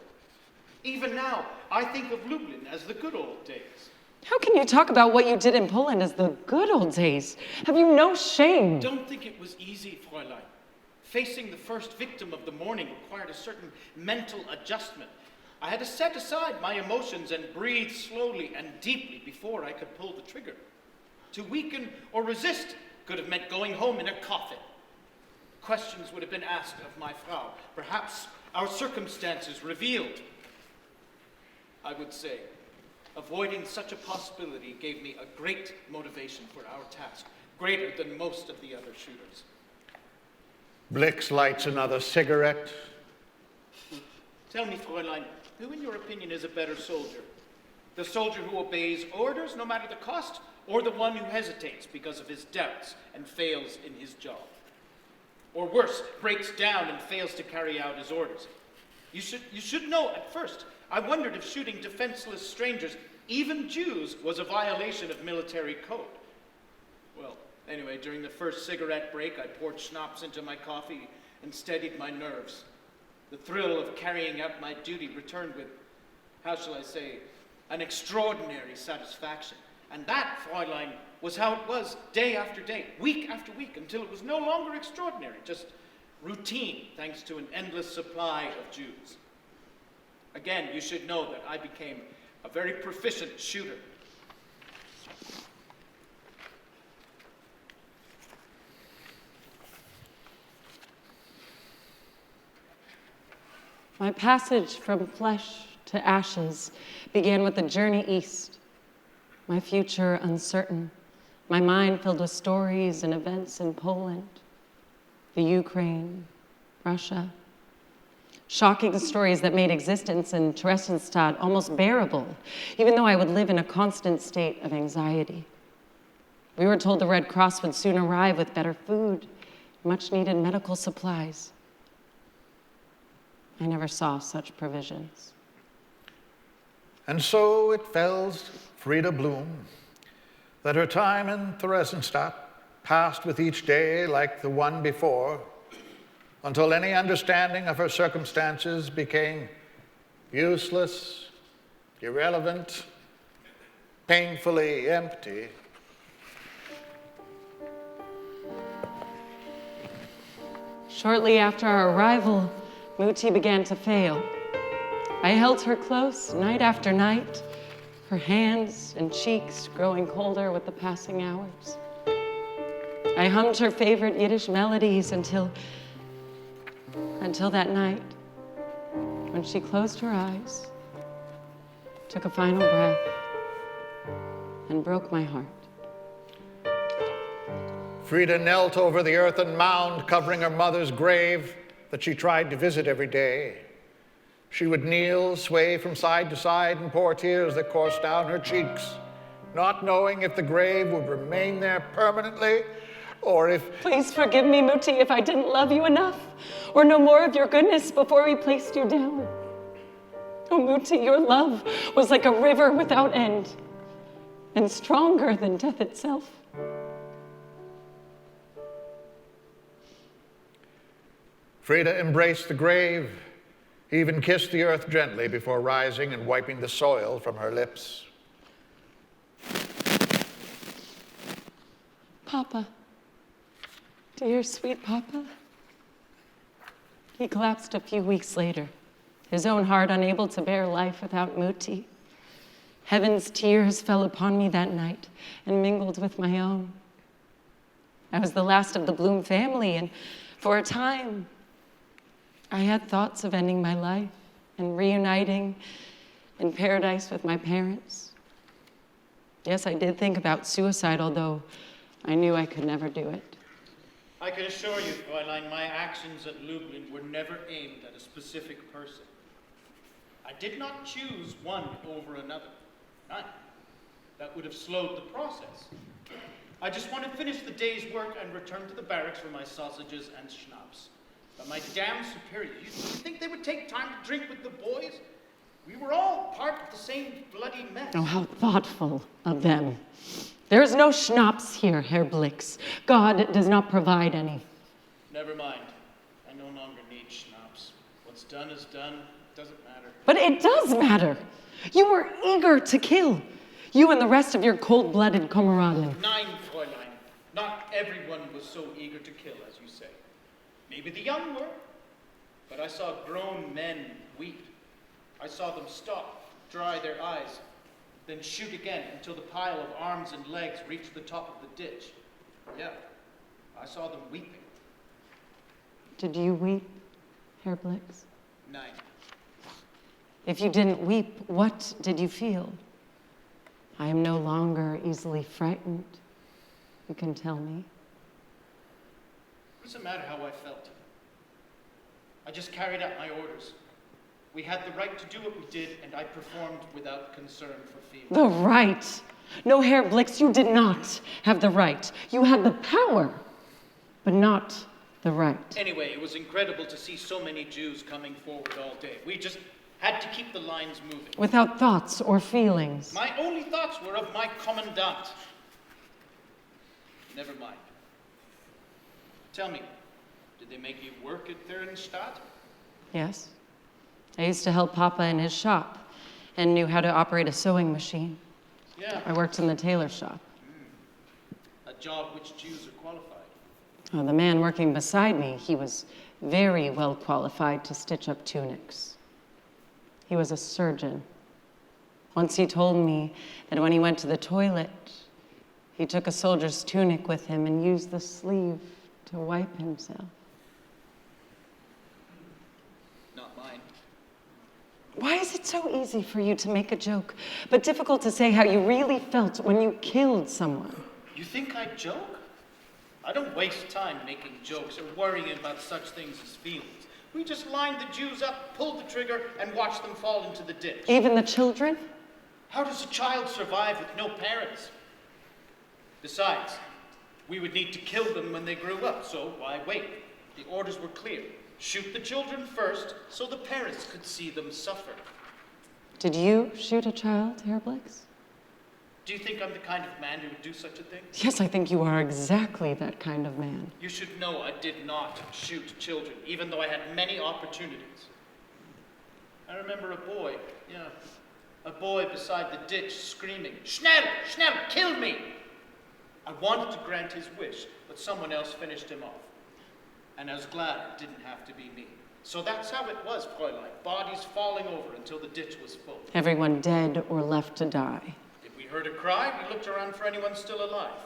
Speaker 6: Even now, I think of Lublin as the good old days.
Speaker 3: How can you talk about what you did in Poland as the good old days? Have you no shame?
Speaker 6: Don't think it was easy, Fräulein. Facing the first victim of the morning required a certain mental adjustment. I had to set aside my emotions and breathe slowly and deeply before I could pull the trigger. To weaken or resist could have meant going home in a coffin. Questions would have been asked of my Frau, perhaps our circumstances revealed. I would say, avoiding such a possibility gave me a great motivation for our task, greater than most of the other shooters.
Speaker 5: Blix lights another cigarette.
Speaker 6: Tell me, Fräulein, who in your opinion is a better soldier? The soldier who obeys orders no matter the cost, or the one who hesitates because of his doubts and fails in his job? Or worse, breaks down and fails to carry out his orders? You should know at first, I wondered if shooting defenseless strangers, even Jews, was a violation of military code. Well, anyway, during the first cigarette break, I poured schnapps into my coffee and steadied my nerves. The thrill of carrying out my duty returned with, how shall I say, an extraordinary satisfaction. And that, Fräulein, was how it was day after day, week after week, until it was no longer extraordinary, just routine, thanks to an endless supply of Jews. Again, you should know that I became a very proficient shooter.
Speaker 3: My passage from flesh to ashes began with the journey east. My future uncertain, my mind filled with stories and events in Poland, the Ukraine, Russia. Shocking stories that made existence in Theresienstadt almost bearable, even though I would live in a constant state of anxiety. We were told the Red Cross would soon arrive with better food, much-needed medical supplies. I never saw such provisions.
Speaker 5: And so it fells Frida Bloom that her time in Theresienstadt passed with each day like the one before, until any understanding of her circumstances became useless, irrelevant, painfully empty.
Speaker 3: Shortly after our arrival, Muti began to fail. I held her close night after night, her hands and cheeks growing colder with the passing hours. I hummed her favorite Yiddish melodies until that night, when she closed her eyes, took a final breath, and broke my heart.
Speaker 5: Frida knelt over the earthen mound covering her mother's grave that she tried to visit every day. She would kneel, sway from side to side, and pour tears that coursed down her cheeks, not knowing if the grave would remain there permanently or if...
Speaker 3: Please forgive me, Muti, if I didn't love you enough or know more of your goodness before we placed you down. Oh, Muti, your love was like a river without end and stronger than death itself.
Speaker 5: Frida embraced the grave, even kissed the earth gently before rising and wiping the soil from her lips.
Speaker 3: Papa, dear sweet Papa. He collapsed a few weeks later, his own heart unable to bear life without Muti. Heaven's tears fell upon me that night and mingled with my own. I was the last of the Bloom family, and for a time, I had thoughts of ending my life and reuniting in paradise with my parents. Yes, I did think about suicide, although I knew I could never do it.
Speaker 6: I can assure you, Fräulein, my actions at Lublin were never aimed at a specific person. I did not choose one over another. None. That would have slowed the process. I just want to finish the day's work and return to the barracks for my sausages and schnapps. But my damn superiors, you think they would take time to drink with the boys? We were all part of the same bloody mess.
Speaker 3: Oh, how thoughtful of them. There is no schnapps here, Herr Blix. God does not provide any.
Speaker 6: Never mind. I no longer need schnapps. What's done is done. It doesn't matter.
Speaker 3: But it does matter. You were eager to kill. You and the rest of your cold-blooded Kameraden.
Speaker 6: Nein, Fräulein. Not everyone was so eager to kill, as you say. Maybe the young were, but I saw grown men weep. I saw them stop, dry their eyes, then shoot again until the pile of arms and legs reached the top of the ditch. Yeah, I saw them weeping.
Speaker 3: Did you weep, Herr Blix?
Speaker 6: Nein.
Speaker 3: If you didn't weep, what did you feel? I am no longer easily frightened. You can tell me.
Speaker 6: It doesn't matter how I felt. I just carried out my orders. We had the right to do what we did, and I performed without concern for feeling.
Speaker 3: The right? No, Herr Blix, you did not have the right. You had the power, but not the right.
Speaker 6: Anyway, it was incredible to see so many Jews coming forward all day. We just had to keep the lines moving.
Speaker 3: Without thoughts or feelings.
Speaker 6: My only thoughts were of my commandant. Never mind. Tell me, did they make you work at Theresienstadt?
Speaker 3: Yes. I used to help Papa in his shop and knew how to operate a sewing machine.
Speaker 6: Yeah.
Speaker 3: I worked in the tailor shop.
Speaker 6: A job which Jews are qualified.
Speaker 3: Oh, the man working beside me, he was very well qualified to stitch up tunics. He was a surgeon. Once he told me that when he went to the toilet, he took a soldier's tunic with him and used the sleeve to wipe himself.
Speaker 6: Not mine.
Speaker 3: Why is it so easy for you to make a joke, but difficult to say how you really felt when you killed someone?
Speaker 6: You think I joke? I don't waste time making jokes or worrying about such things as feelings. We just lined the Jews up, pulled the trigger, and watched them fall into the ditch.
Speaker 3: Even the children?
Speaker 6: How does a child survive with no parents? Besides, we would need to kill them when they grew up, so why wait? The orders were clear. Shoot the children first, so the parents could see them suffer.
Speaker 3: Did you shoot a child, Herr Blix?
Speaker 6: Do you think I'm the kind of man who would do such a thing?
Speaker 3: Yes, I think you are exactly that kind of man.
Speaker 6: You should know I did not shoot children, even though I had many opportunities. I remember a boy beside the ditch screaming, "Schnell, schnell, kill me!" I wanted to grant his wish, but someone else finished him off. And I was glad it didn't have to be me. So that's how it was, Fräulein. Bodies falling over until the ditch was full.
Speaker 3: Everyone dead or left to die.
Speaker 6: If we heard a cry, we looked around for anyone still alive.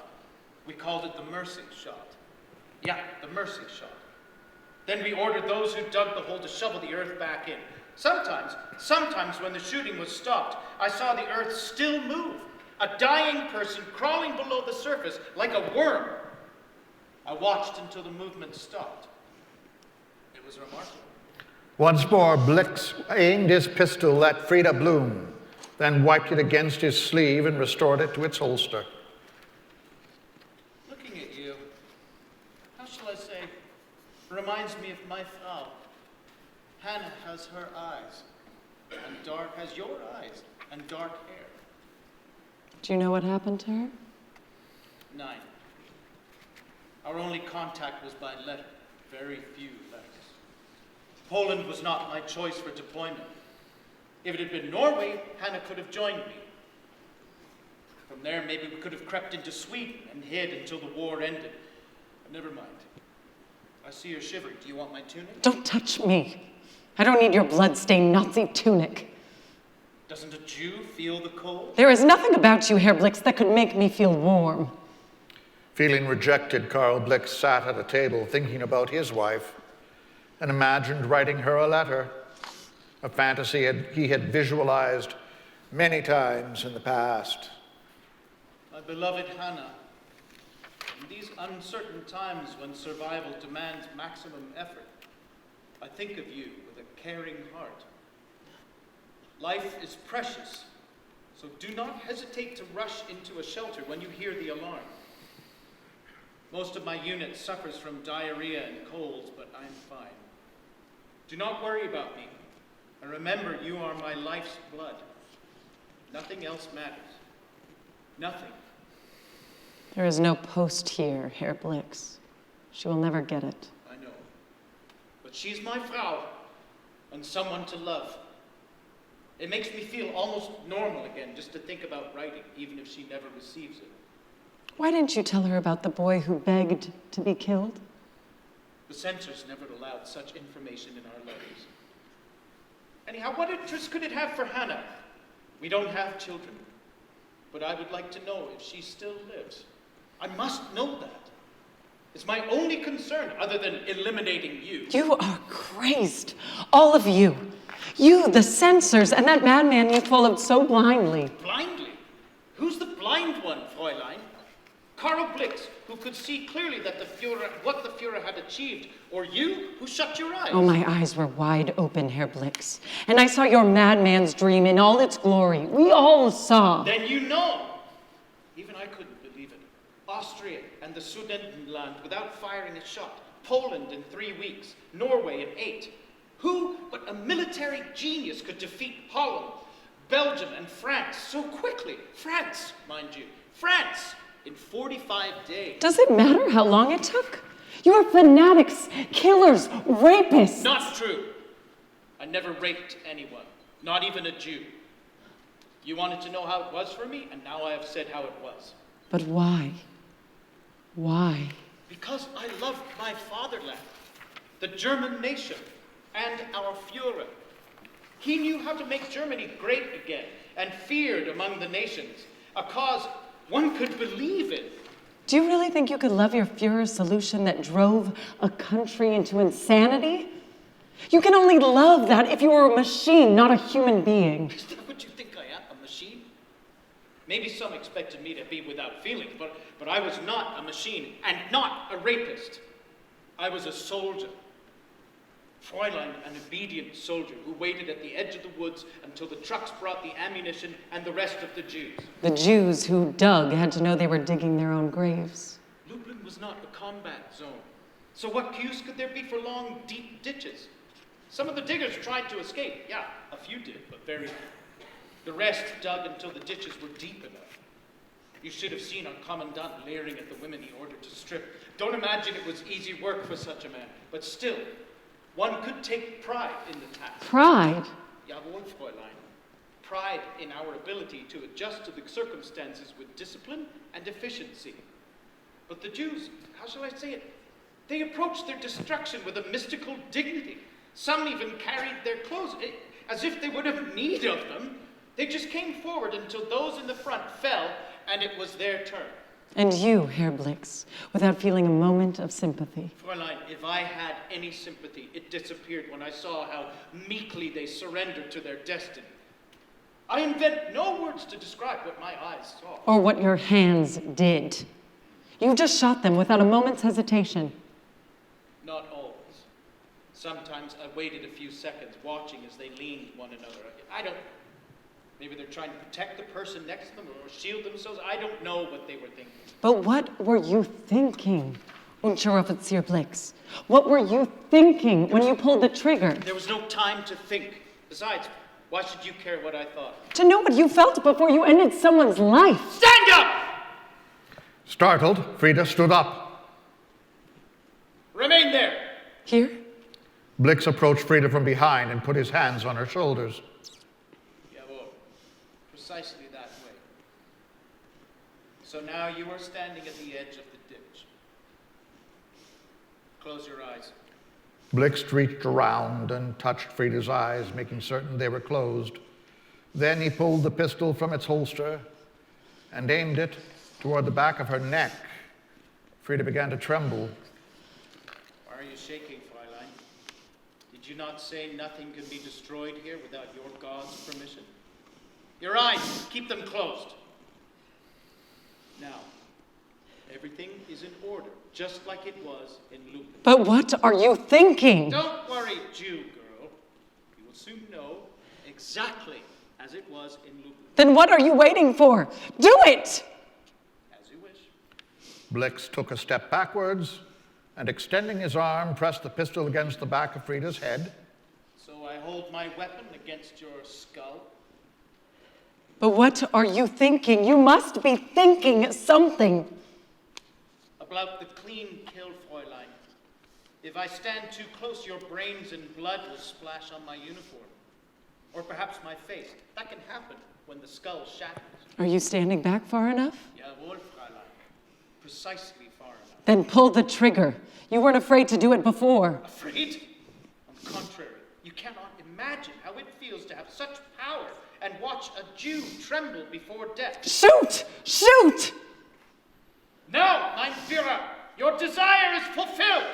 Speaker 6: We called it the mercy shot. Yeah, the mercy shot. Then we ordered those who dug the hole to shovel the earth back in. Sometimes when the shooting was stopped, I saw the earth still move. A dying person crawling below the surface like a worm. I watched until the movement stopped. It was remarkable.
Speaker 5: Once more, Blix aimed his pistol at Frida Bloom, then wiped it against his sleeve and restored it to its holster.
Speaker 6: Looking at you, how shall I say, reminds me of my Frau. Hannah has her eyes, and dark has your eyes, and dark hair.
Speaker 3: Do you know what happened to her?
Speaker 6: 9. Our only contact was by letter, very few letters. Poland was not my choice for deployment. If it had been Norway, Hannah could have joined me. From there, maybe we could have crept into Sweden and hid until the war ended. But never mind. I see you're shivering. Do you want my tunic?
Speaker 3: Don't touch me. I don't need your blood-stained Nazi tunic.
Speaker 6: Doesn't a Jew feel the cold?
Speaker 3: There is nothing about you, Herr Blix, that could make me feel warm.
Speaker 5: Feeling rejected, Karl Blix sat at a table thinking about his wife and imagined writing her a letter, a fantasy he had visualized many times in the past.
Speaker 6: My beloved Hannah, in these uncertain times when survival demands maximum effort, I think of you with a caring heart. Life is precious, so do not hesitate to rush into a shelter when you hear the alarm. Most of my unit suffers from diarrhea and colds, but I'm fine. Do not worry about me, and remember you are my life's blood. Nothing else matters. Nothing.
Speaker 3: There is no post here, Herr Blix. She will never get it.
Speaker 6: I know. But she's my Frau, and someone to love. It makes me feel almost normal again just to think about writing, even if she never receives it.
Speaker 3: Why didn't you tell her about the boy who begged to be killed?
Speaker 6: The censors never allowed such information in our letters. Anyhow, what interest could it have for Hannah? We don't have children, but I would like to know if she still lives. I must know that. It's my only concern other than eliminating you.
Speaker 3: You are crazed. All of you. You, the censors, and that madman you followed so blindly.
Speaker 6: Blindly? Who's the blind one, Fräulein? Karl Blix, who could see clearly that what the Führer had achieved, or you, who shut your eyes?
Speaker 3: Oh, my eyes were wide open, Herr Blix, and I saw your madman's dream in all its glory. We all saw.
Speaker 6: Then you know. Even I couldn't believe it. Austria and the Sudetenland without firing a shot. Poland in 3 weeks. Norway in 8. Who but a military genius could defeat Holland, Belgium, and France so quickly? France, mind you. France! In 45 days.
Speaker 3: Does it matter how long it took? You are fanatics, killers, rapists.
Speaker 6: Not true. I never raped anyone, not even a Jew. You wanted to know how it was for me, and now I have said how it was.
Speaker 3: But why? Why?
Speaker 6: Because I loved my fatherland, the German nation, and our Führer. He knew how to make Germany great again, and feared among the nations, a cause one could believe in.
Speaker 3: Do you really think you could love your Führer's solution that drove a country into insanity? You can only love that if you were a machine, not a human being.
Speaker 6: Is that what you think I am, a machine? Maybe some expected me to be without feelings, but I was not a machine and not a rapist. I was a soldier. Fräulein, an obedient soldier who waited at the edge of the woods until the trucks brought the ammunition and the rest of the Jews.
Speaker 3: The Jews who dug had to know they were digging their own graves.
Speaker 6: Lublin was not a combat zone. So what use could there be for long, deep ditches? Some of the diggers tried to escape. Yeah, a few did, but very few. The rest dug until the ditches were deep enough. You should have seen our commandant leering at the women he ordered to strip. Don't imagine it was easy work for such a man, but still, one could take pride in the task.
Speaker 3: Pride?
Speaker 6: Jawohl, Fräulein. Pride in our ability to adjust to the circumstances with discipline and efficiency. But the Jews, how shall I say it? They approached their destruction with a mystical dignity. Some even carried their clothes as if they would have need of them. They just came forward until those in the front fell, and it was their turn.
Speaker 3: And you, Herr Blix, without feeling a moment of sympathy.
Speaker 6: Fräulein, if I had any sympathy, it disappeared when I saw how meekly they surrendered to their destiny. I invent no words to describe what my eyes saw.
Speaker 3: Or what your hands did. You just shot them without a moment's hesitation.
Speaker 6: Not always. Sometimes I waited a few seconds, watching as they leaned one another. Maybe they're trying to protect the person next to them or shield themselves. I don't know what they were thinking.
Speaker 3: But what were you thinking, Unteroffizier Blix? What were you thinking when you pulled the trigger?
Speaker 6: There was no time to think. Besides, why should you care what I thought?
Speaker 3: To know what you felt before you ended someone's life.
Speaker 6: Stand up!
Speaker 5: Startled, Frida stood up.
Speaker 6: Remain there.
Speaker 3: Here?
Speaker 5: Blix approached Frida from behind and put his hands on her shoulders.
Speaker 6: Jawohl. Precisely that way. So now you are standing at the edge of the ditch. Close your eyes.
Speaker 5: Blix reached around and touched Frida's eyes, making certain they were closed. Then he pulled the pistol from its holster and aimed it toward the back of her neck. Frida began to tremble.
Speaker 6: Why are you shaking, Fräulein? Did you not say nothing can be destroyed here without your God's permission? Your eyes, keep them closed. Now, everything is in order, just like it was in Lublin.
Speaker 3: But what are you thinking?
Speaker 6: Don't worry, Jew girl. You will soon know exactly as it was in Lublin.
Speaker 3: Then what are you waiting for? Do it!
Speaker 6: As you wish.
Speaker 5: Blix took a step backwards and, extending his arm, pressed the pistol against the back of Frida's head.
Speaker 6: So I hold my weapon against your skull.
Speaker 3: But what are you thinking? You must be thinking something.
Speaker 6: About the clean kill, Fräulein. If I stand too close, your brains and blood will splash on my uniform. Or perhaps my face. That can happen when the skull shatters.
Speaker 3: Are you standing back far enough?
Speaker 6: Jawohl, Fräulein. Precisely far enough.
Speaker 3: Then pull the trigger. You weren't afraid to do it before.
Speaker 6: Afraid? On the contrary, you cannot imagine how it feels to have such power and watch a Jew tremble before death.
Speaker 3: Shoot! Shoot!
Speaker 6: No, mein Führer, your desire is fulfilled.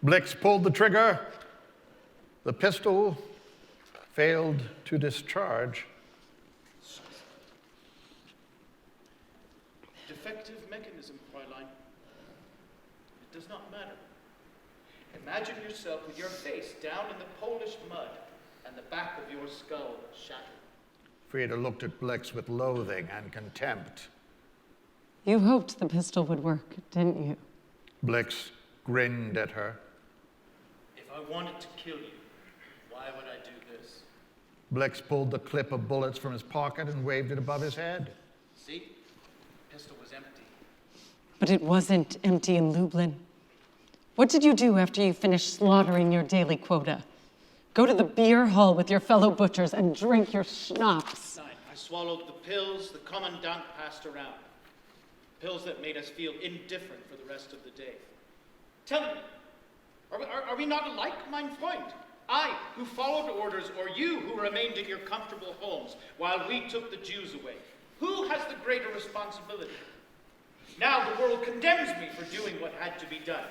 Speaker 5: Blix pulled the trigger. The pistol failed to discharge.
Speaker 6: Defective mechanism, Fräulein. It does not matter. Imagine yourself with your face down in the Polish mud and the back of your skull shattered.
Speaker 5: Frida looked at Blix with loathing and contempt.
Speaker 3: You hoped the pistol would work, didn't you?
Speaker 5: Blix grinned at her.
Speaker 6: If I wanted to kill you, why would I do this?
Speaker 5: Blix pulled the clip of bullets from his pocket and waved it above his head.
Speaker 6: See? The pistol was empty.
Speaker 3: But it wasn't empty in Lublin. What did you do after you finished slaughtering your daily quota? Go to the beer hall with your fellow butchers and drink your schnapps.
Speaker 6: I swallowed the pills the commandant passed around. Pills that made us feel indifferent for the rest of the day. Tell me, are we not alike, mein Freund? I, who followed orders, or you, who remained in your comfortable homes while we took the Jews away? Who has the greater responsibility? Now the world condemns me for doing what had to be done.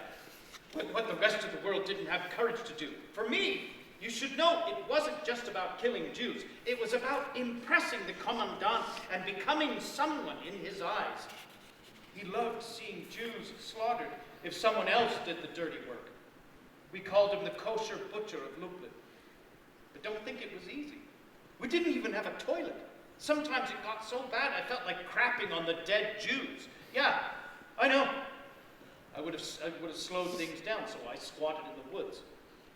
Speaker 6: What the rest of the world didn't have courage to do. For me, you should know it wasn't just about killing Jews. It was about impressing the commandant and becoming someone in his eyes. He loved seeing Jews slaughtered if someone else did the dirty work. We called him the kosher butcher of Lublin. But don't think it was easy. We didn't even have a toilet. Sometimes it got so bad I felt like crapping on the dead Jews. Yeah, I know. I would have slowed things down, so I squatted in the woods.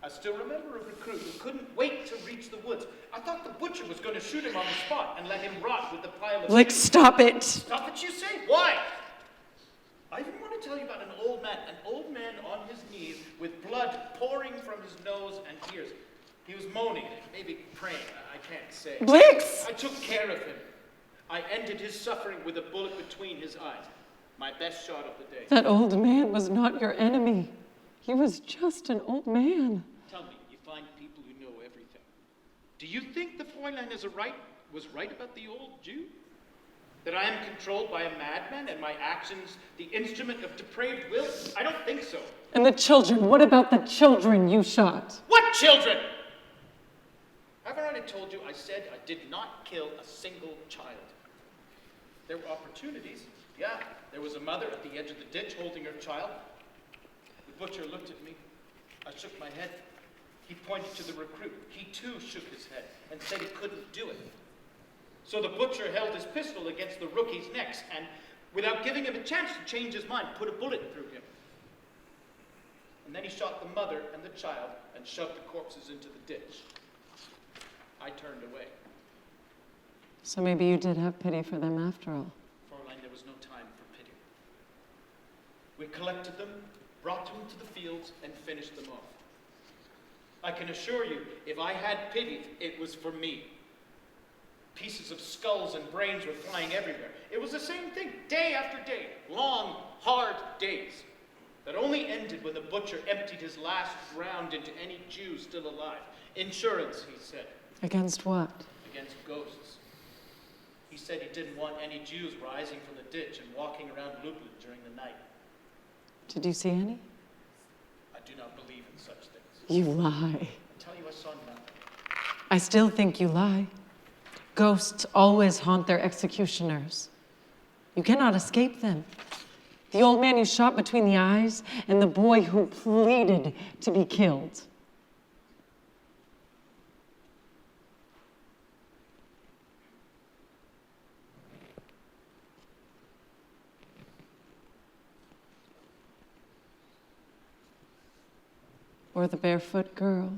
Speaker 6: I still remember a recruit who couldn't wait to reach the woods. I thought the butcher was going to shoot him on the spot and let him rot with the pile of...
Speaker 3: Blix, stop it!
Speaker 6: Stop it, you say? Why? I even want to tell you about an old man on his knees with blood pouring from his nose and ears. He was moaning, maybe praying, I can't say.
Speaker 3: Blix!
Speaker 6: I took care of him. I ended his suffering with a bullet between his eyes. My best shot of the day.
Speaker 3: That old man was not your enemy. He was just an old man.
Speaker 6: Tell me, you find people who know everything. Do you think the Fräulein was right about the old Jew? That I am controlled by a madman and my actions the instrument of depraved will? I don't think so.
Speaker 3: And the children, what about the children you shot?
Speaker 6: What children? Haven't I already told you I said I did not kill a single child? There were opportunities. Yeah, there was a mother at the edge of the ditch holding her child. The butcher looked at me. I shook my head. He pointed to the recruit. He too shook his head and said he couldn't do it. So the butcher held his pistol against the rookie's necks and, without giving him a chance to change his mind, put a bullet through him. And then he shot the mother and the child and shoved the corpses into the ditch. I turned away.
Speaker 3: So maybe you did have pity for them after all.
Speaker 6: Fräulein, there was no time for pity. We collected them, brought them to the fields, and finished them off. I can assure you, if I had pity, it was for me. Pieces of skulls and brains were flying everywhere. It was the same thing, day after day. Long, hard days that only ended when the butcher emptied his last round into any Jew still alive. Insurance, he said.
Speaker 3: Against what?
Speaker 6: Against ghosts. He said he didn't want any Jews rising from the ditch and walking around Lublin during the night.
Speaker 3: Did you see any?
Speaker 6: I do not believe in such things.
Speaker 3: You lie.
Speaker 6: I tell you, I saw nothing.
Speaker 3: I still think you lie. Ghosts always haunt their executioners. You cannot escape them. The old man you shot between the eyes and the boy who pleaded to be killed. Or the barefoot girl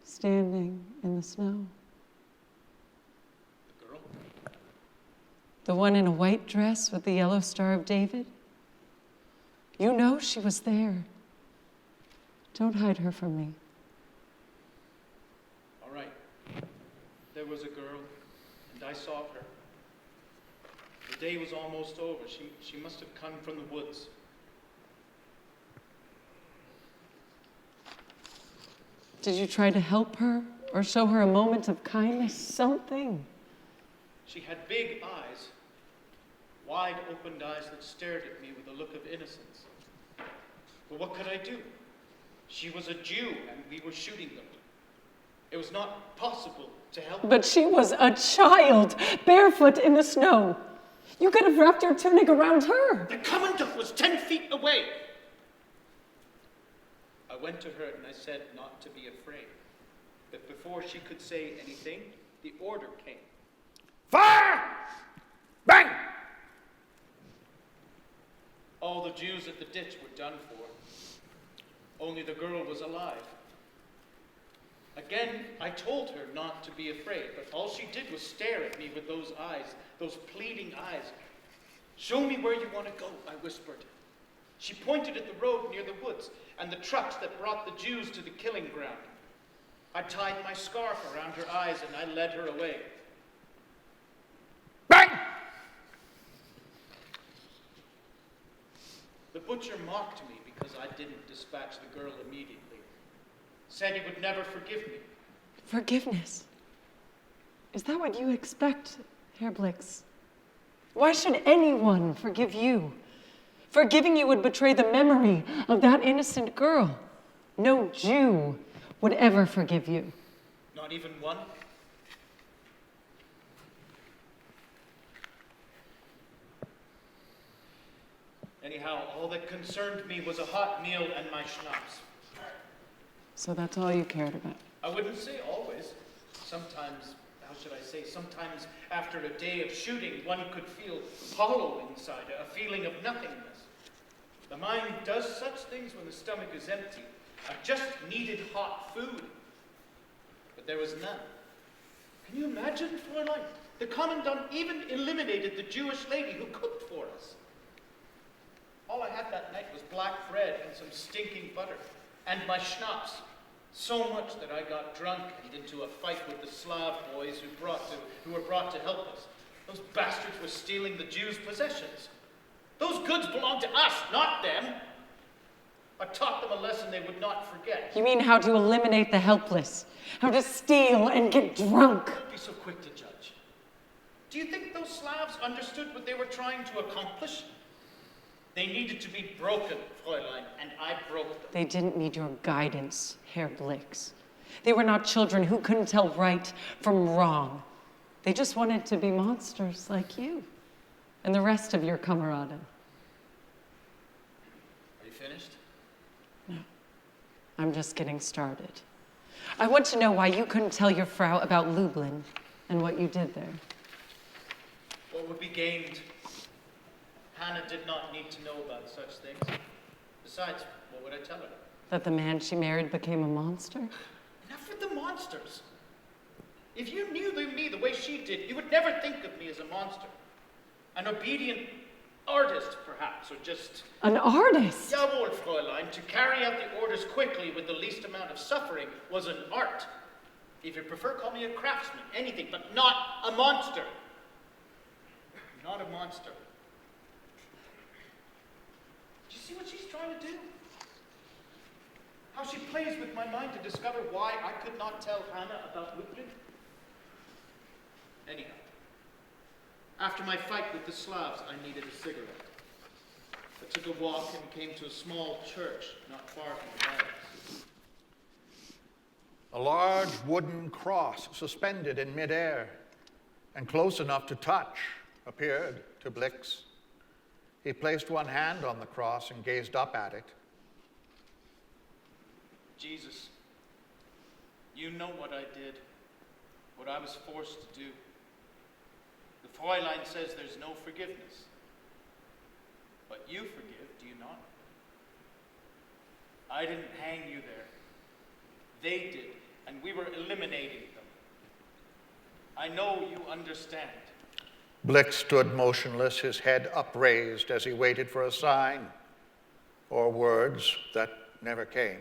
Speaker 3: standing in the snow.
Speaker 6: The girl?
Speaker 3: The one in a white dress with the yellow Star of David? You know she was there. Don't hide her from me.
Speaker 6: All right. There was a girl, and I saw her. The day was almost over. She must have come from the woods.
Speaker 3: Did you try to help her or show her a moment of kindness? Something.
Speaker 6: She had big eyes, wide-opened eyes that stared at me with a look of innocence. But what could I do? She was a Jew, and we were shooting them. It was not possible to help her.
Speaker 3: But she was a child, barefoot in the snow. You could have wrapped your tunic around her.
Speaker 6: The commandant was 10 feet away. I went to her and I said not to be afraid. But before she could say anything, the order came.
Speaker 5: Fire! Bang!
Speaker 6: All the Jews at the ditch were done for. Only the girl was alive. Again, I told her not to be afraid, but all she did was stare at me with those eyes, those pleading eyes. Show me where you want to go, I whispered. She pointed at the road near the woods and the trucks that brought the Jews to the killing ground. I tied my scarf around her eyes and I led her away.
Speaker 5: Bang!
Speaker 6: The butcher mocked me because I didn't dispatch the girl immediately. Said he would never forgive me.
Speaker 3: Forgiveness. Is that what you expect, Herr Blix? Why should anyone forgive you? Forgiving you would betray the memory of that innocent girl. No Jew would ever forgive you.
Speaker 6: Not even one? Anyhow, all that concerned me was a hot meal and my schnapps.
Speaker 3: So that's all you cared about.
Speaker 6: I wouldn't say always. Sometimes, how should I say, sometimes after a day of shooting, one could feel hollow inside, a feeling of nothingness. The mind does such things when the stomach is empty. I just needed hot food. But there was none. Can you imagine, Fräulein? The commandant even eliminated the Jewish lady who cooked for us. All I had that night was black bread and some stinking butter, and my schnapps. So much that I got drunk and into a fight with the Slav boys who were brought to help us. Those bastards were stealing the Jews' possessions. Those goods belonged to us, not them. I taught them a lesson they would not forget.
Speaker 3: You mean how to eliminate the helpless? How to steal and get drunk?
Speaker 6: Don't be so quick to judge. Do you think those Slavs understood what they were trying to accomplish? They needed to be broken, Fräulein, and I broke them.
Speaker 3: They didn't need your guidance, Herr Blix. They were not children who couldn't tell right from wrong. They just wanted to be monsters like you. and the rest of your Kameraden.
Speaker 6: Are you finished?
Speaker 3: No, I'm just getting started. I want to know why you couldn't tell your Frau about Lublin and what you did there.
Speaker 6: What would be gained? Hannah did not need to know about such things. Besides, what would I tell her?
Speaker 3: That the man she married became a monster?
Speaker 6: Enough with the monsters. If you knew me the way she did, you would never think of me as a monster. An obedient artist, perhaps, or just...
Speaker 3: An artist?
Speaker 6: Jawohl, Fräulein. To carry out the orders quickly with the least amount of suffering was an art. If you prefer, call me a craftsman, anything, but not a monster. Not a monster. Do you see what she's trying to do? How she plays with my mind to discover why I could not tell Hannah about Lublin? Anyhow, after my fight with the Slavs, I needed a cigarette. I took a walk and came to a small church not far from the barracks.
Speaker 5: A large wooden cross suspended in midair and close enough to touch appeared to Blix. He placed one hand on the cross and gazed up at it.
Speaker 6: Jesus, you know what I did, what I was forced to do. The Fräulein says there's no forgiveness. But you forgive, do you not? I didn't hang you there. They did, and we were eliminating them. I know you understand.
Speaker 5: Blix stood motionless, his head upraised as he waited for a sign or words that never came.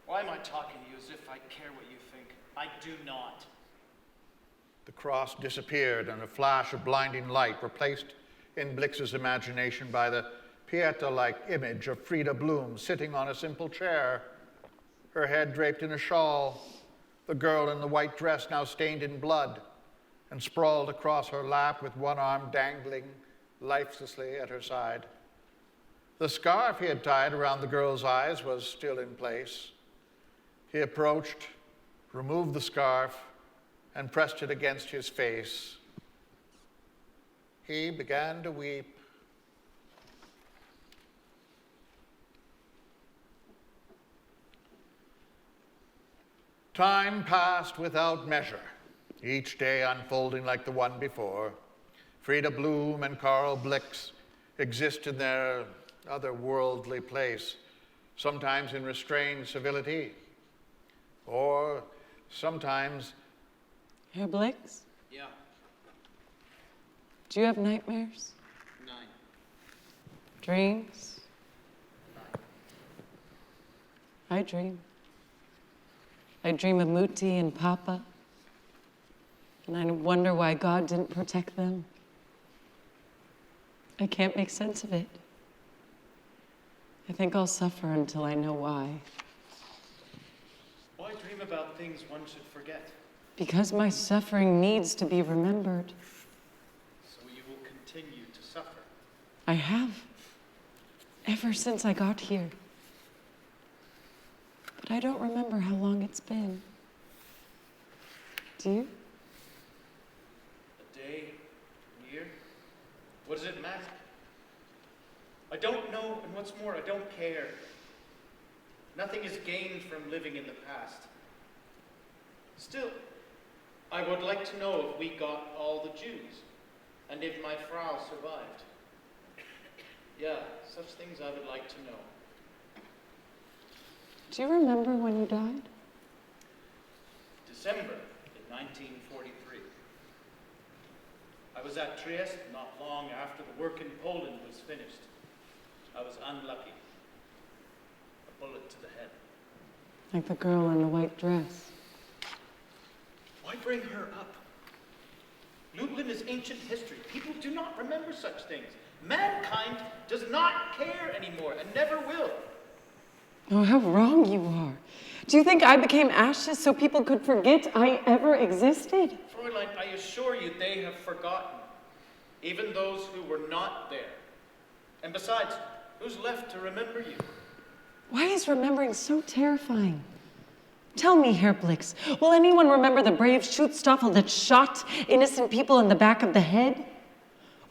Speaker 6: Why am I talking to you as if I care what you think? I do not.
Speaker 5: The cross disappeared, and a flash of blinding light replaced in Blix's imagination by the Pieta-like image of Frida Bloom sitting on a simple chair, her head draped in a shawl, the girl in the white dress now stained in blood and sprawled across her lap with one arm dangling lifelessly at her side. The scarf he had tied around the girl's eyes was still in place. He approached, removed the scarf, and pressed it against his face. He began to weep. Time passed without measure, each day unfolding like the one before. Frida Bloom and Carl Blix exist in their otherworldly place, sometimes in restrained civility, or sometimes...
Speaker 3: Herr Blix,
Speaker 6: Yeah,
Speaker 3: do you have nightmares?
Speaker 6: 9.
Speaker 3: Dreams? I dream. I dream of Muti and Papa, and I wonder why God didn't protect them. I can't make sense of it. I think I'll suffer until I know why.
Speaker 6: Why dream about things one should forget?
Speaker 3: Because my suffering needs to be remembered.
Speaker 6: So you will continue to suffer.
Speaker 3: I have, ever since I got here. But I don't remember how long it's been. Do you?
Speaker 6: A day, a year? What does it matter? I don't know, and what's more, I don't care. Nothing is gained from living in the past. Still, I would like to know if we got all the Jews, and if my Frau survived. Yeah, such things I would like to know.
Speaker 3: Do you remember when you died?
Speaker 6: December in 1943. I was at Trieste not long after the work in Poland was finished. I was unlucky. A bullet to the head.
Speaker 3: Like the girl in the white dress.
Speaker 6: Why bring her up? Lublin is ancient history. People do not remember such things. Mankind does not care anymore and never will.
Speaker 3: Oh, how wrong you are. Do you think I became ashes so people could forget I ever existed?
Speaker 6: Fräulein, I assure you they have forgotten. Even those who were not there. And besides, who's left to remember you?
Speaker 3: Why is remembering so terrifying? Tell me, Herr Blix, will anyone remember the brave Schutzstaffel that shot innocent people in the back of the head?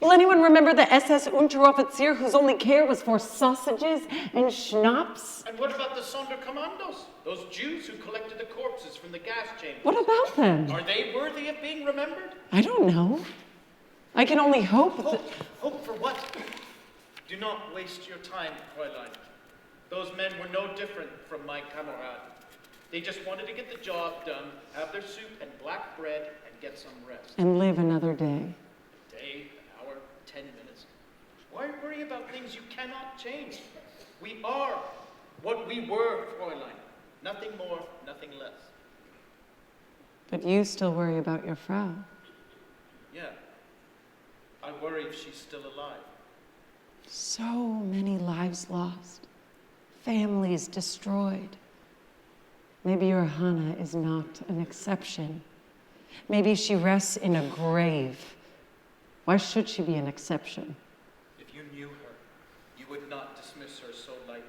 Speaker 3: Will anyone remember the SS Unteroffizier whose only care was for sausages and schnapps?
Speaker 6: And what about the Sonderkommandos? Those Jews who collected the corpses from the gas chambers?
Speaker 3: What about them?
Speaker 6: Are they worthy of being remembered?
Speaker 3: I don't know. I can only hope that...
Speaker 6: Hope for what? Do not waste your time, Fräulein. Those men were no different from my Kamerad. They just wanted to get the job done, have their soup and black bread, and get some rest.
Speaker 3: And live another day.
Speaker 6: A day, an hour, 10 minutes. Why worry about things you cannot change? We are what we were, Fräulein. Nothing more, nothing less.
Speaker 3: But you still worry about your Frau.
Speaker 6: Yeah. I worry if she's still alive.
Speaker 3: So many lives lost. Families destroyed. Maybe your Hannah is not an exception. Maybe she rests in a grave. Why should she be an exception?
Speaker 6: If you knew her, you would not dismiss her so lightly.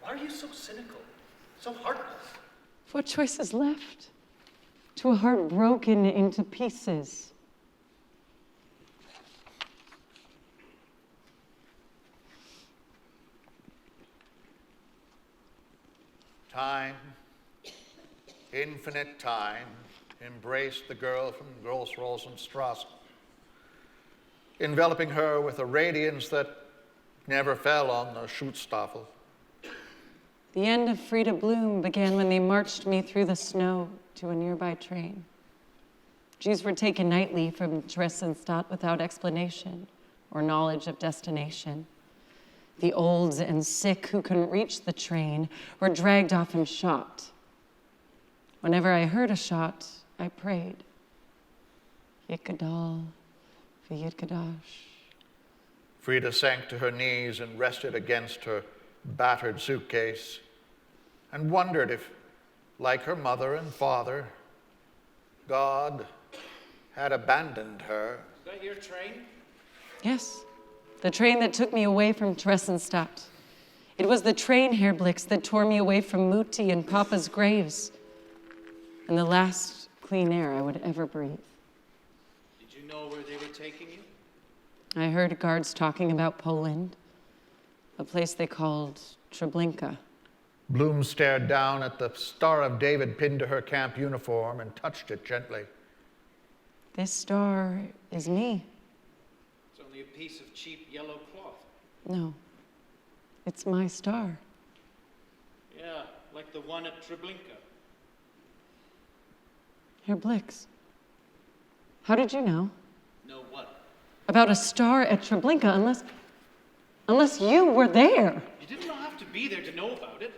Speaker 6: Why are you so cynical, so heartless?
Speaker 3: What choice is left? To a heart broken into pieces.
Speaker 5: Time, infinite time, embraced the girl from Gross-Rosenstrasse, enveloping her with a radiance that never fell on the Schutzstaffel.
Speaker 3: The end of Frieda Bloom began when they marched me through the snow to a nearby train. Jews were taken nightly from Theresienstadt without explanation or knowledge of destination. The old and sick who couldn't reach the train were dragged off and shot. Whenever I heard a shot, I prayed. Yitgadal, v'yitgadash.
Speaker 5: Frida sank to her knees and rested against her battered suitcase and wondered if, like her mother and father, God had abandoned her.
Speaker 6: Is that your train?
Speaker 3: Yes, the train that took me away from Theresienstadt. It was the train, Herr Blix, that tore me away from Mutti and Papa's graves and the last clean air I would ever breathe.
Speaker 6: Did you know where they were taking you?
Speaker 3: I heard guards talking about Poland, a place they called Treblinka.
Speaker 5: Bloom stared down at the Star of David pinned to her camp uniform and touched it gently.
Speaker 3: This star is me.
Speaker 6: It's only a piece of cheap yellow cloth.
Speaker 3: No, it's my star.
Speaker 6: Yeah, like the one at Treblinka.
Speaker 3: Herr Blix, how did you know?
Speaker 6: Know what?
Speaker 3: About a star at Treblinka, unless you were there.
Speaker 6: You did not have to be there to know about it.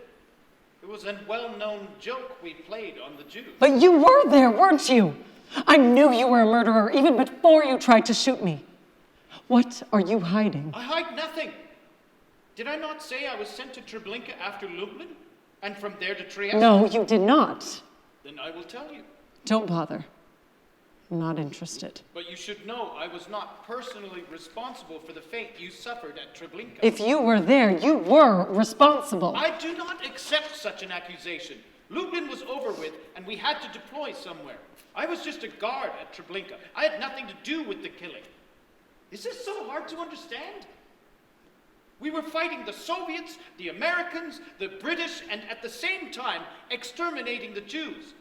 Speaker 6: It was a well-known joke we played on the Jews.
Speaker 3: But you were there, weren't you? I knew you were a murderer even before you tried to shoot me. What are you hiding?
Speaker 6: I hide nothing. Did I not say I was sent to Treblinka after Lublin? And from there to Trieste?
Speaker 3: No, you did not.
Speaker 6: Then I will tell you.
Speaker 3: Don't bother. I'm not interested.
Speaker 6: But you should know I was not personally responsible for the fate you suffered at Treblinka.
Speaker 3: If you were there, you were responsible.
Speaker 6: I do not accept such an accusation. Lublin was over with, and we had to deploy somewhere. I was just a guard at Treblinka. I had nothing to do with the killing. Is this so hard to understand? We were fighting the Soviets, the Americans, the British, and at the same time exterminating the Jews.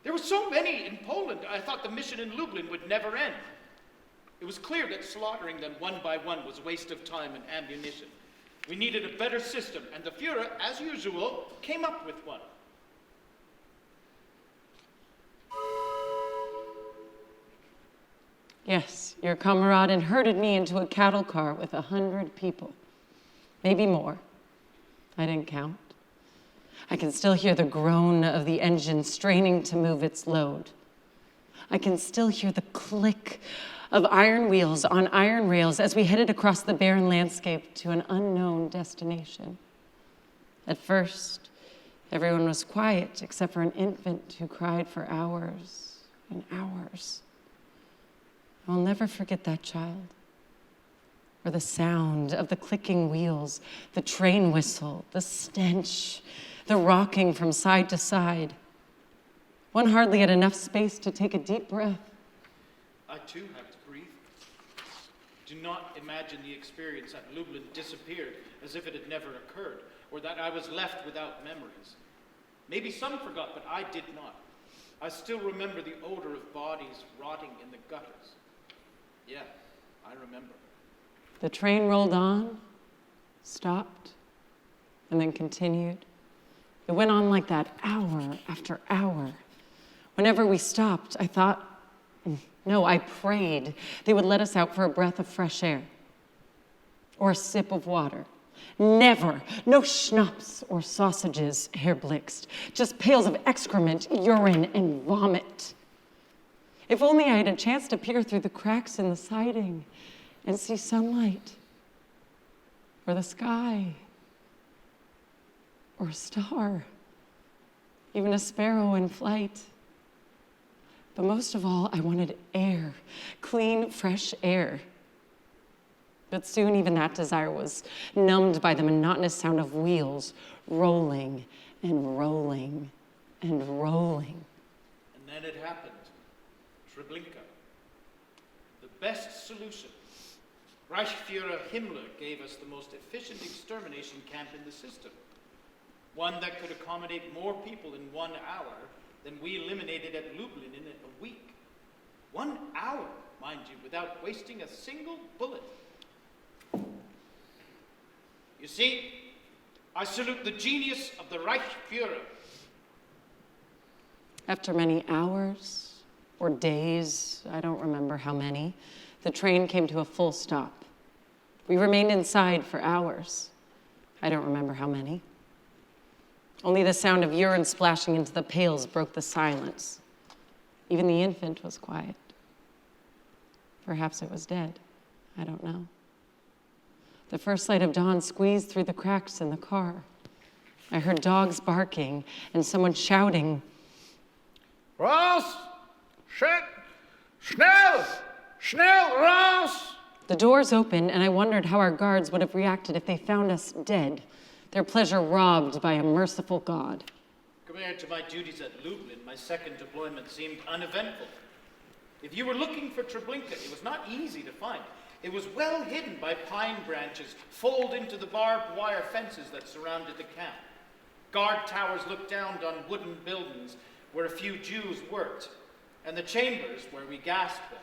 Speaker 6: There were so many in Poland, I thought the mission in Lublin would never end. It was clear that slaughtering them one by one was a waste of time and ammunition. We needed a better system, and the Führer, as usual, came up with one.
Speaker 3: Yes, your Kameraden herded me into a cattle car with 100 people. Maybe more. I didn't count. I can still hear the groan of the engine straining to move its load. I can still hear the click of iron wheels on iron rails as we headed across the barren landscape to an unknown destination. At first, everyone was quiet except for an infant who cried for hours and hours. I'll never forget that child, or the sound of the clicking wheels, the train whistle, the stench, the rocking from side to side. One hardly had enough space to take a deep breath.
Speaker 6: I too have to breathe. Do not imagine the experience at Lublin disappeared as if it had never occurred, or that I was left without memories. Maybe some forgot, but I did not. I still remember the odor of bodies rotting in the gutters. Yeah, I remember.
Speaker 3: The train rolled on, stopped, and then continued. It went on like that hour after hour. Whenever we stopped, I thought, no, I prayed they would let us out for a breath of fresh air or a sip of water. Never, no schnapps or sausages, Herr Blixt, just pails of excrement, urine, and vomit. If only I had a chance to peer through the cracks in the siding and see sunlight, or the sky, or a star, even a sparrow in flight. But most of all, I wanted air, clean, fresh air. But soon even that desire was numbed by the monotonous sound of wheels rolling and rolling and rolling.
Speaker 6: And then it happened. Treblinka. The best solution. Reichsfuhrer Himmler gave us the most efficient extermination camp in the system. One that could accommodate more people in 1 hour than we eliminated at Lublin in a week. 1 hour, mind you, without wasting a single bullet. You see, I salute the genius of the Reichsfuhrer.
Speaker 3: After many hours or days, I don't remember how many, the train came to a full stop. We remained inside for hours. I don't remember how many. Only the sound of urine splashing into the pails broke the silence. Even the infant was quiet. Perhaps it was dead. I don't know. The first light of dawn squeezed through the cracks in the car. I heard dogs barking and someone shouting,
Speaker 5: Raus! Schnell! Schnell, raus!
Speaker 3: The doors opened, and I wondered how our guards would have reacted if they found us dead, their pleasure robbed by a merciful God.
Speaker 6: Compared to my duties at Lublin, my second deployment seemed uneventful. If you were looking for Treblinka, it was not easy to find. It was well hidden by pine branches, folded into the barbed wire fences that surrounded the camp. Guard towers looked down on wooden buildings where a few Jews worked, and the chambers where we gassed them.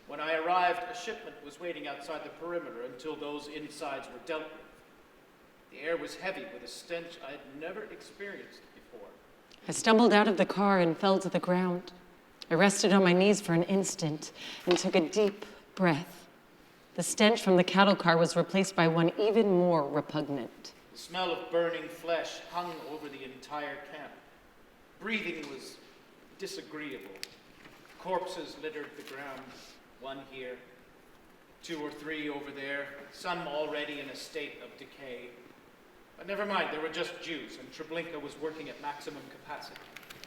Speaker 6: When I arrived, a shipment was waiting outside the perimeter until those insides were dealt with. The air was heavy with a stench I had never experienced before.
Speaker 3: I stumbled out of the car and fell to the ground. I rested on my knees for an instant and took a deep breath. The stench from the cattle car was replaced by one even more repugnant.
Speaker 6: The smell of burning flesh hung over the entire camp. Breathing was disagreeable. Corpses littered the ground, one here, 2 or 3 over there, some already in a state of decay. But never mind, they were just Jews, and Treblinka was working at maximum capacity.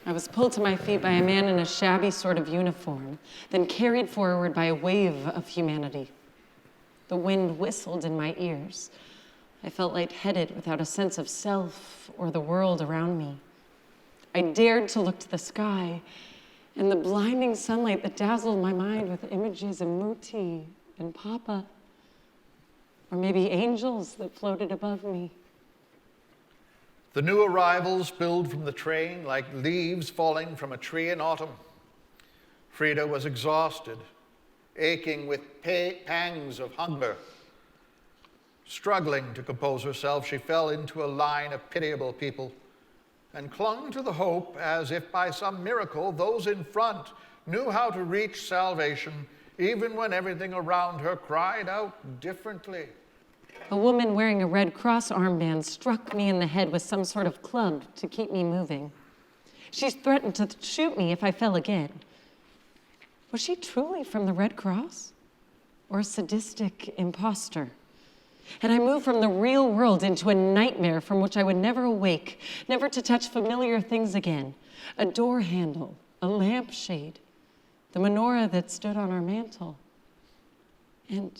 Speaker 3: I was pulled to my feet by a man in a shabby sort of uniform, then carried forward by a wave of humanity. The wind whistled in my ears. I felt lightheaded without a sense of self or the world around me. I dared to look to the sky and the blinding sunlight that dazzled my mind with images of Mutti and Papa, or maybe angels that floated above me.
Speaker 5: The new arrivals spilled from the train like leaves falling from a tree in autumn. Frida was exhausted, aching with pangs of hunger. Struggling to compose herself, she fell into a line of pitiable people and clung to the hope as if by some miracle those in front knew how to reach salvation even when everything around her cried out differently.
Speaker 3: A woman wearing a Red Cross armband struck me in the head with some sort of club to keep me moving. She threatened to shoot me if I fell again. Was she truly from the Red Cross? Or a sadistic imposter? Had I moved from the real world into a nightmare from which I would never awake, never to touch familiar things again? A door handle, a lampshade, the menorah that stood on our mantle. And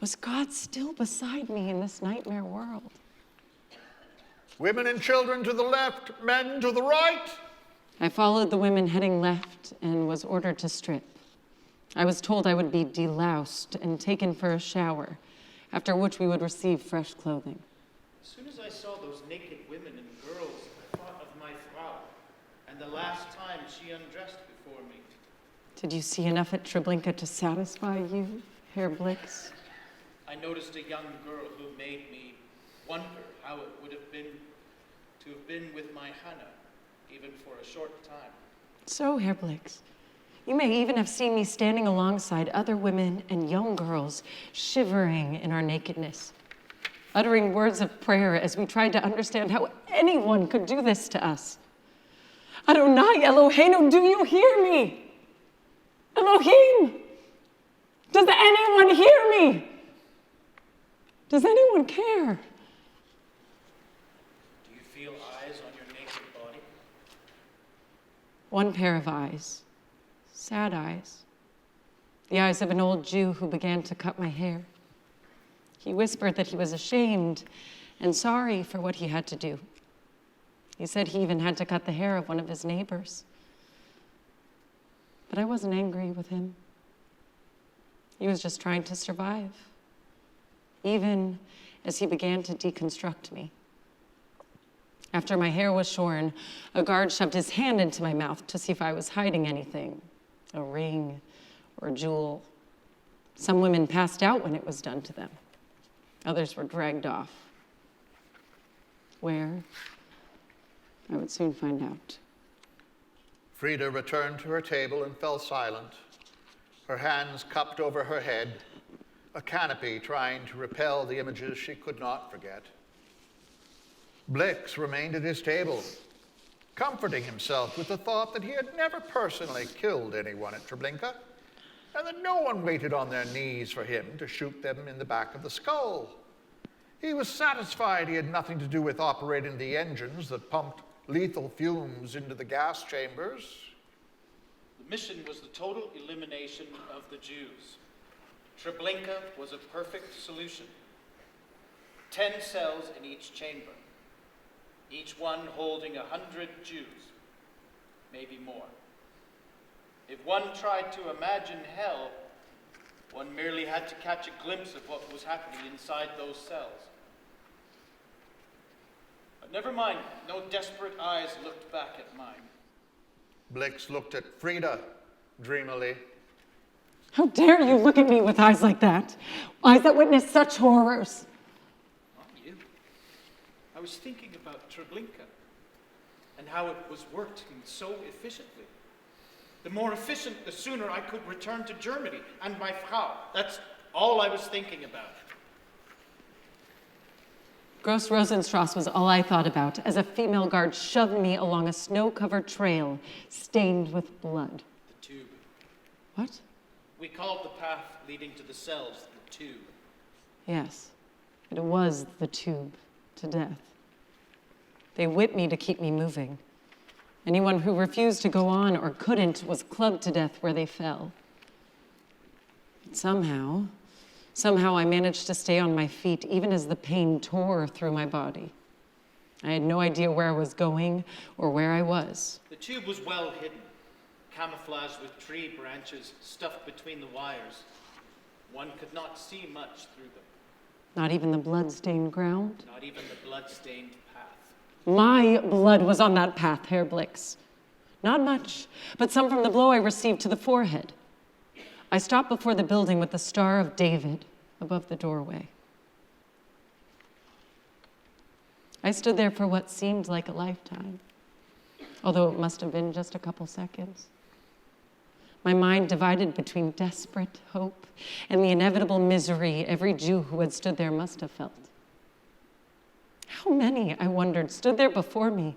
Speaker 3: was God still beside me in this nightmare world?
Speaker 5: Women and children to the left, men to the right.
Speaker 3: I followed the women heading left and was ordered to strip. I was told I would be deloused and taken for a shower, after which we would receive fresh clothing.
Speaker 6: As soon as I saw those naked women and girls, I thought of my Frau, and the last time she undressed before me.
Speaker 3: Did you see enough at Treblinka to satisfy you, Herr Blix?
Speaker 6: I noticed a young girl who made me wonder how it would have been to have been with my Hannah, even for a short time.
Speaker 3: So, Herr Blix, you may even have seen me standing alongside other women and young girls, shivering in our nakedness, uttering words of prayer as we tried to understand how anyone could do this to us. Adonai Eloheinu, do you hear me? Elohim, does anyone hear me? Does anyone care?
Speaker 6: Do you feel eyes on your naked body?
Speaker 3: One pair of eyes, sad eyes, the eyes of an old Jew who began to cut my hair. He whispered that he was ashamed and sorry for what he had to do. He said he even had to cut the hair of one of his neighbors. But I wasn't angry with him. He was just trying to survive, even as he began to deconstruct me. After my hair was shorn, a guard shoved his hand into my mouth to see if I was hiding anything, a ring or a jewel. Some women passed out when it was done to them. Others were dragged off. Where? I would soon find out.
Speaker 5: Frida returned to her table and fell silent, her hands cupped over her head, a canopy trying to repel the images she could not forget. Blix remained at his table, comforting himself with the thought that he had never personally killed anyone at Treblinka, and that no one waited on their knees for him to shoot them in the back of the skull. He was satisfied he had nothing to do with operating the engines that pumped lethal fumes into the gas chambers.
Speaker 6: The mission was the total elimination of the Jews. Treblinka was a perfect solution. 10 cells in each chamber, each one holding 100 Jews, maybe more. If one tried to imagine hell, one merely had to catch a glimpse of what was happening inside those cells. But never mind, no desperate eyes looked back at mine.
Speaker 5: Blix looked at Frida dreamily.
Speaker 3: How dare you look at me with eyes like that? Eyes that witness such horrors.
Speaker 6: Not you. I was thinking about Treblinka and how it was working so efficiently. The more efficient, the sooner I could return to Germany and my Frau. That's all I was thinking about.
Speaker 3: Gross Rosenstrasse was all I thought about as a female guard shoved me along a snow-covered trail stained with blood.
Speaker 6: The tube.
Speaker 3: What?
Speaker 6: We called the path leading to the cells the tube.
Speaker 3: Yes, it was the tube to death. They whipped me to keep me moving. Anyone who refused to go on or couldn't was clubbed to death where they fell. But somehow I managed to stay on my feet even as the pain tore through my body. I had no idea where I was going or where I was.
Speaker 6: The tube was well hidden, camouflaged with tree branches stuffed between the wires. One could not see much through them.
Speaker 3: Not even the blood-stained ground?
Speaker 6: Not even the blood-stained path.
Speaker 3: My blood was on that path, Herr Blix. Not much, but some from the blow I received to the forehead. I stopped before the building with the Star of David above the doorway. I stood there for what seemed like a lifetime, although it must have been just a couple seconds. My mind divided between desperate hope and the inevitable misery every Jew who had stood there must have felt. How many, I wondered, stood there before me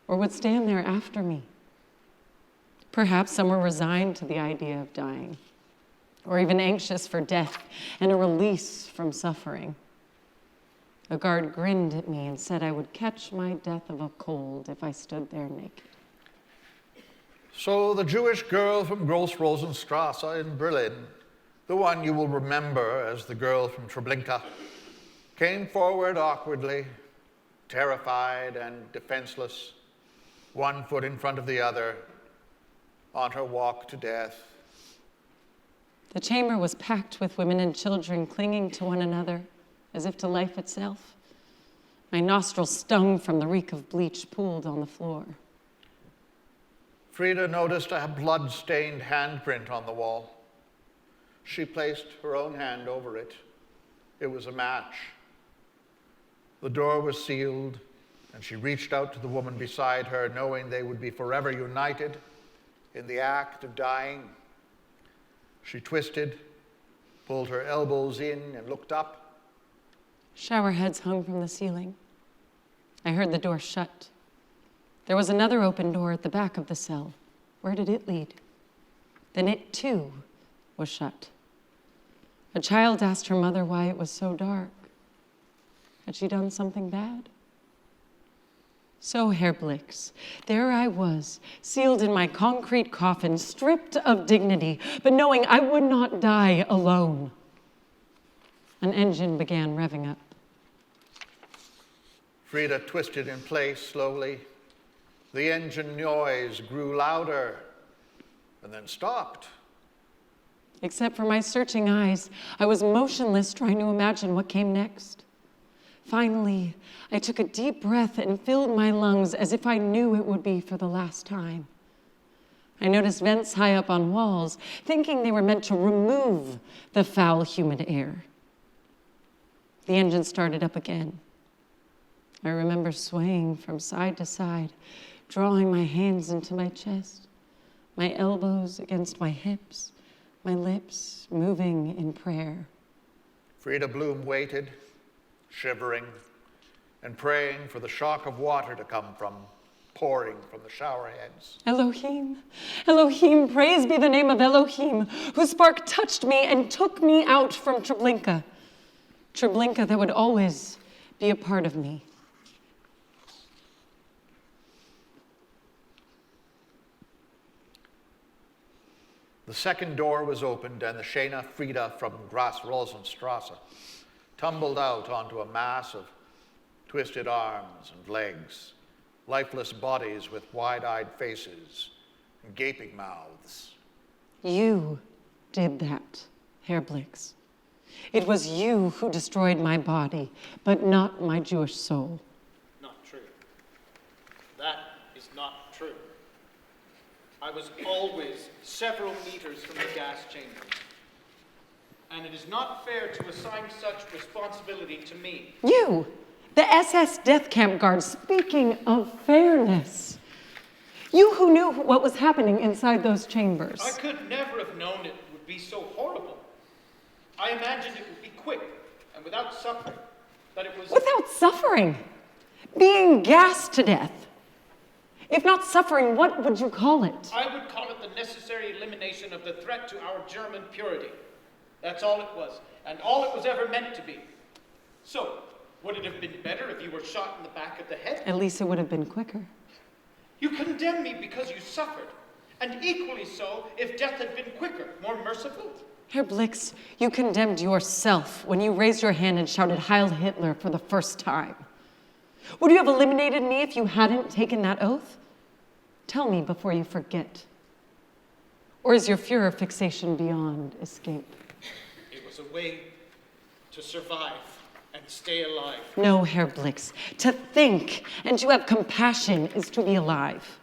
Speaker 3: or would stand there after me? Perhaps some were resigned to the idea of dying, or even anxious for death and a release from suffering. A guard grinned at me and said I would catch my death of a cold if I stood there naked.
Speaker 5: So the Jewish girl from Gross Rosenstrasse in Berlin, the one you will remember as the girl from Treblinka, came forward awkwardly, terrified and defenseless, one foot in front of the other, on her walk to death.
Speaker 3: The chamber was packed with women and children clinging to one another as if to life itself. My nostrils stung from the reek of bleach pooled on the floor.
Speaker 5: Frida noticed a blood-stained handprint on the wall. She placed her own hand over it. It was a match. The door was sealed, and she reached out to the woman beside her, knowing they would be forever united in the act of dying. She twisted, pulled her elbows in, and looked up.
Speaker 3: Shower heads hung from the ceiling. I heard the door shut. There was another open door at the back of the cell. Where did it lead? Then it, too, was shut. A child asked her mother why it was so dark. Had she done something bad? So, Herr Blix, there I was, sealed in my concrete coffin, stripped of dignity, but knowing I would not die alone. An engine began revving up.
Speaker 5: Frida twisted in place slowly. The engine noise grew louder and then stopped.
Speaker 3: Except for my searching eyes, I was motionless, trying to imagine what came next. Finally, I took a deep breath and filled my lungs as if I knew it would be for the last time. I noticed vents high up on walls, thinking they were meant to remove the foul humid air. The engine started up again. I remember swaying from side to side, drawing my hands into my chest, my elbows against my hips, my lips moving in prayer.
Speaker 5: Frida Bloom waited, shivering and praying for the shock of water to come pouring from the shower heads.
Speaker 3: Elohim, Elohim, praise be the name of Elohim, whose spark touched me and took me out from Treblinka. Treblinka that would always be a part of me.
Speaker 5: The second door was opened, and the Shana Frida from Gras-Rosenstrasse tumbled out onto a mass of twisted arms and legs, lifeless bodies with wide-eyed faces and gaping mouths.
Speaker 3: You did that, Herr Blix. It was you who destroyed my body, but not my Jewish soul.
Speaker 6: Not true. That is not true. I was always several meters from the gas chambers. And it is not fair to assign such responsibility to me.
Speaker 3: You, the SS death camp guard, speaking of fairness. You who knew what was happening inside those chambers.
Speaker 6: I could never have known it would be so horrible. I imagined it would be quick and without suffering. That it was...
Speaker 3: Without suffering? Being gassed to death? If not suffering, what would you call it?
Speaker 6: I would call it the necessary elimination of the threat to our German purity. That's all it was, and all it was ever meant to be. So, would it have been better if you were shot in the back of the head?
Speaker 3: At least it would have been quicker.
Speaker 6: You condemn me because you suffered, and equally so if death had been quicker, more merciful.
Speaker 3: Herr Blix, you condemned yourself when you raised your hand and shouted Heil Hitler for the first time. Would you have eliminated me if you hadn't taken that oath? Tell me before you forget. Or is your Führer fixation beyond escape?
Speaker 6: It was a way to survive and stay alive.
Speaker 3: No, Herr Blix. To think and to have compassion is to be alive.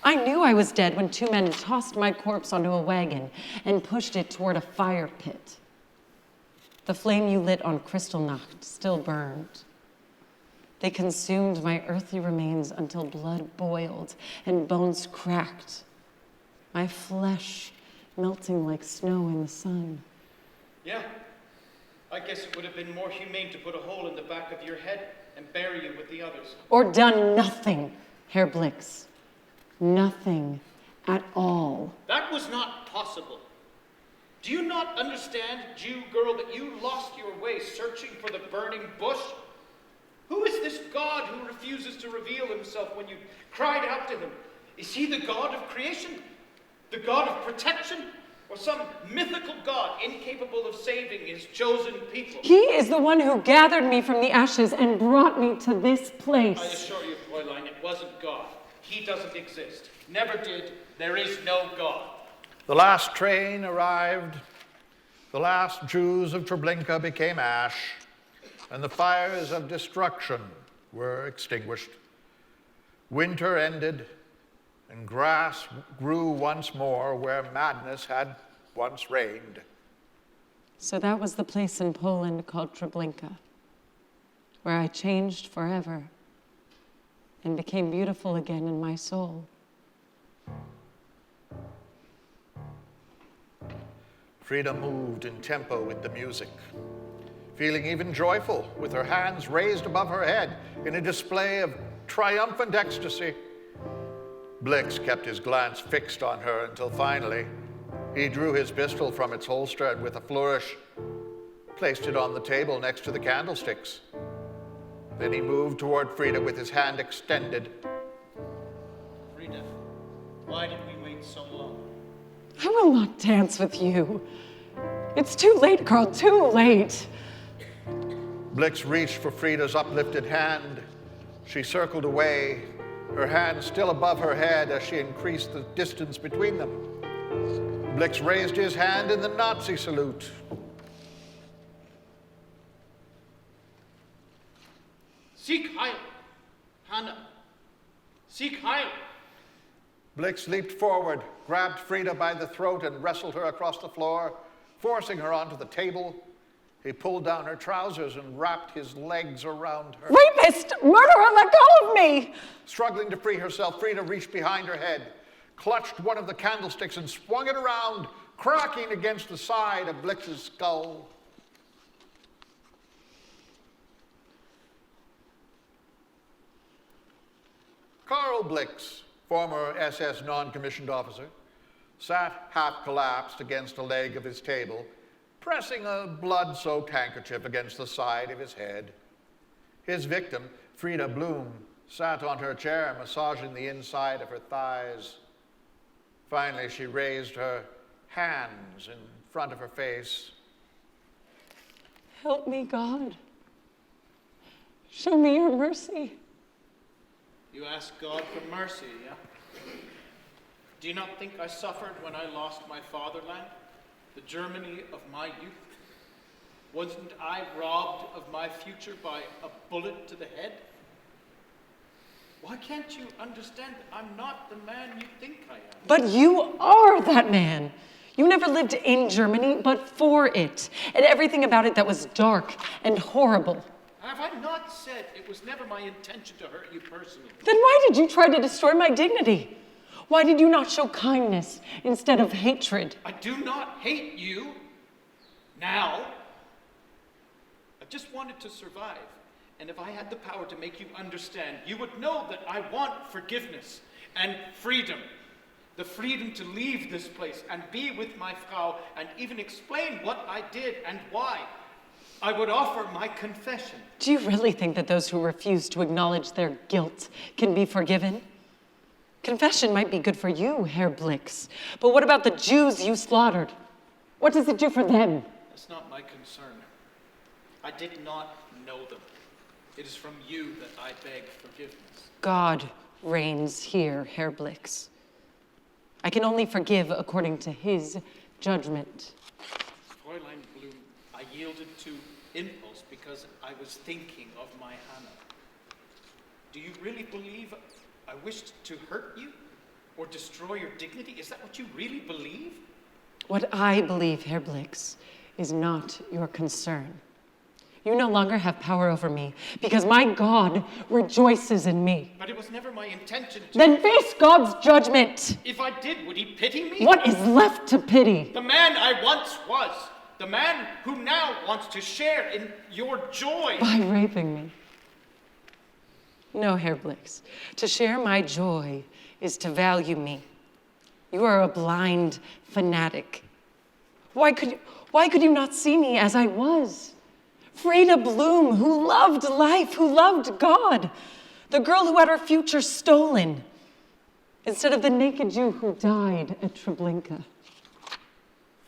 Speaker 3: I knew I was dead when two men tossed my corpse onto a wagon and pushed it toward a fire pit. The flame you lit on Kristallnacht still burned. They consumed my earthly remains until blood boiled and bones cracked, my flesh melting like snow in the sun.
Speaker 6: Yeah, I guess it would have been more humane to put a hole in the back of your head and bury you with the others.
Speaker 3: Or done nothing, Herr Blix. Nothing at all.
Speaker 6: That was not possible. Do you not understand, Jew girl, that you lost your way searching for the burning bush? Who is this God who refuses to reveal himself when you cried out to him? Is he the God of creation? The God of protection? Or some mythical God incapable of saving his chosen people?
Speaker 3: He is the one who gathered me from the ashes and brought me to this place.
Speaker 6: I assure you, Fräulein, it wasn't God. He doesn't exist. Never did. There is no God.
Speaker 5: The last train arrived. The last Jews of Treblinka became ash, and the fires of destruction were extinguished. Winter ended, and grass grew once more where madness had once reigned.
Speaker 3: So that was the place in Poland called Treblinka, where I changed forever and became beautiful again in my soul.
Speaker 5: Frida moved in tempo with the music, feeling even joyful with her hands raised above her head in a display of triumphant ecstasy. Blix kept his glance fixed on her until finally he drew his pistol from its holster and with a flourish placed it on the table next to the candlesticks. Then he moved toward Frida with his hand extended.
Speaker 6: Frida, why did we wait so long?
Speaker 3: I will not dance with you. It's too late, Carl, too late.
Speaker 5: Blix reached for Frida's uplifted hand. She circled away, her hand still above her head as she increased the distance between them. Blix raised his hand in the Nazi salute.
Speaker 6: Sieg Heil! Hannah! Sieg Heil!
Speaker 5: Blix leaped forward, grabbed Frida by the throat and wrestled her across the floor, forcing her onto the table. He pulled down her trousers and wrapped his legs around her.
Speaker 3: Rapist! Murderer, let go of me!
Speaker 5: Struggling to free herself, Frida reached behind her head, clutched one of the candlesticks and swung it around, cracking against the side of Blix's skull. Karl Blix, former SS non-commissioned officer, sat half-collapsed against a leg of his table, pressing a blood-soaked handkerchief against the side of his head. His victim, Frida Blum, sat on her chair, massaging the inside of her thighs. Finally, she raised her hands in front of her face.
Speaker 3: Help me, God. Show me your mercy.
Speaker 6: You ask God for mercy, yeah? Do you not think I suffered when I lost my fatherland, the Germany of my youth? Wasn't I robbed of my future by a bullet to the head? Why can't you understand that I'm not the man you think I am?
Speaker 3: But you are that man. You never lived in Germany, but for it, and everything about it that was dark and horrible.
Speaker 6: Have I not said it was never my intention to hurt you personally?
Speaker 3: Then why did you try to destroy my dignity? Why did you not show kindness instead of hatred?
Speaker 6: I do not hate you now. I just wanted to survive. And if I had the power to make you understand, you would know that I want forgiveness and freedom. The freedom to leave this place and be with my Frau and even explain what I did and why. I would offer my confession.
Speaker 3: Do you really think that those who refuse to acknowledge their guilt can be forgiven? Confession might be good for you, Herr Blix, but what about the Jews you slaughtered? What does it do for them?
Speaker 6: That's not my concern. I did not know them. It is from you that I beg forgiveness.
Speaker 3: God reigns here, Herr Blix. I can only forgive according to his judgment.
Speaker 6: Fräulein Blum, I yielded to impulse because I was thinking of my Hannah. Do you really believe I wished to hurt you or destroy your dignity? Is that what you really believe?
Speaker 3: What I believe, Herr Blix, is not your concern. You no longer have power over me because my God rejoices in me.
Speaker 6: But it was never my intention to...
Speaker 3: Then face God's judgment.
Speaker 6: If I did, would he pity me?
Speaker 3: What is left to pity?
Speaker 6: The man I once was. The man who now wants to share in your joy.
Speaker 3: By raping me. No, Herr Blix. To share my joy is to value me. You are a blind fanatic. Why could you not see me as I was? Frida Blum, who loved life, who loved God. The girl who had her future stolen. Instead of the naked Jew who died at Treblinka.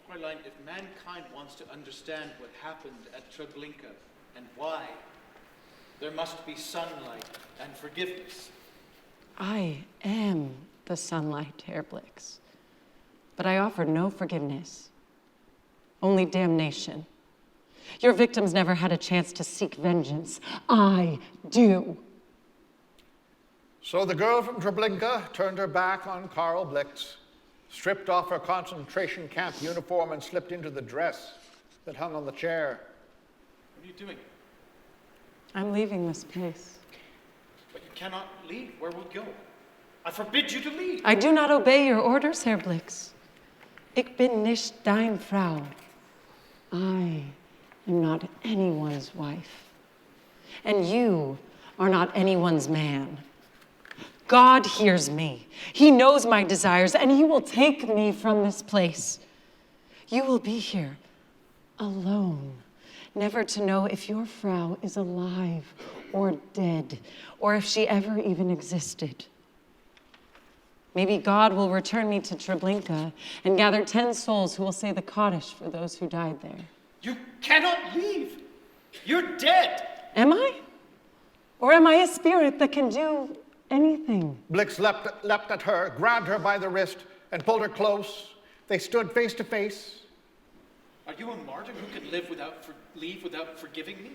Speaker 6: Fräulein, if mankind wants to understand what happened at Treblinka and why, there must be sunlight and forgiveness.
Speaker 3: I am the sunlight, Herr Blix. But I offer no forgiveness, only damnation. Your victims never had a chance to seek vengeance. I do.
Speaker 5: So the girl from Treblinka turned her back on Karl Blix, stripped off her concentration camp uniform, and slipped into the dress that hung on the chair.
Speaker 6: What are you doing?
Speaker 3: I'm leaving this place.
Speaker 6: But you cannot leave. Where will you go? I forbid you to leave.
Speaker 3: I do not obey your orders, Herr Blix. Ich bin nicht dein Frau. I am not anyone's wife. And you are not anyone's man. God hears me. He knows my desires, and he will take me from this place. You will be here alone, never to know if your Frau is alive or dead, or if she ever even existed. Maybe God will return me to Treblinka and gather 10 souls who will say the Kaddish for those who died there.
Speaker 6: You cannot leave. You're dead.
Speaker 3: Am I? Or am I a spirit that can do anything?
Speaker 5: Blix leapt at her, grabbed her by the wrist, and pulled her close. They stood face to face.
Speaker 6: Are you a martyr who can leave without forgiving me?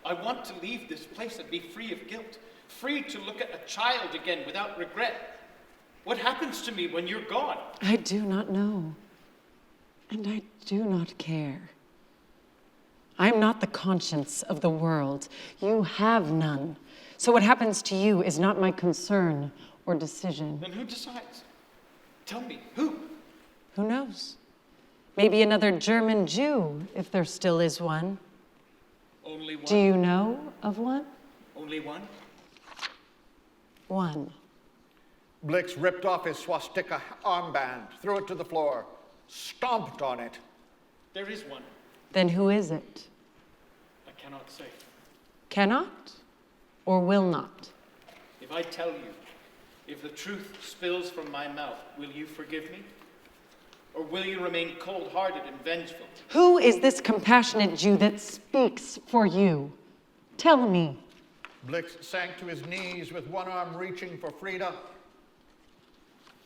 Speaker 6: I want to leave this place and be free of guilt, free to look at a child again without regret. What happens to me when you're gone?
Speaker 3: I do not know, and I do not care. I am not the conscience of the world. You have none. So what happens to you is not my concern or decision.
Speaker 6: Then who decides? Tell me, who?
Speaker 3: Who knows? Maybe another German Jew, if there still is one.
Speaker 6: Only one?
Speaker 3: Do you know of one?
Speaker 6: Only one?
Speaker 3: One.
Speaker 5: Blix ripped off his swastika armband, threw it to the floor, stomped on it.
Speaker 6: There is one.
Speaker 3: Then who is it?
Speaker 6: I cannot say.
Speaker 3: Cannot or will not?
Speaker 6: If I tell you, if the truth spills from my mouth, will you forgive me? Or will you remain cold-hearted and vengeful?
Speaker 3: Who is this compassionate Jew that speaks for you? Tell me.
Speaker 5: Blix sank to his knees with one arm reaching for Frida.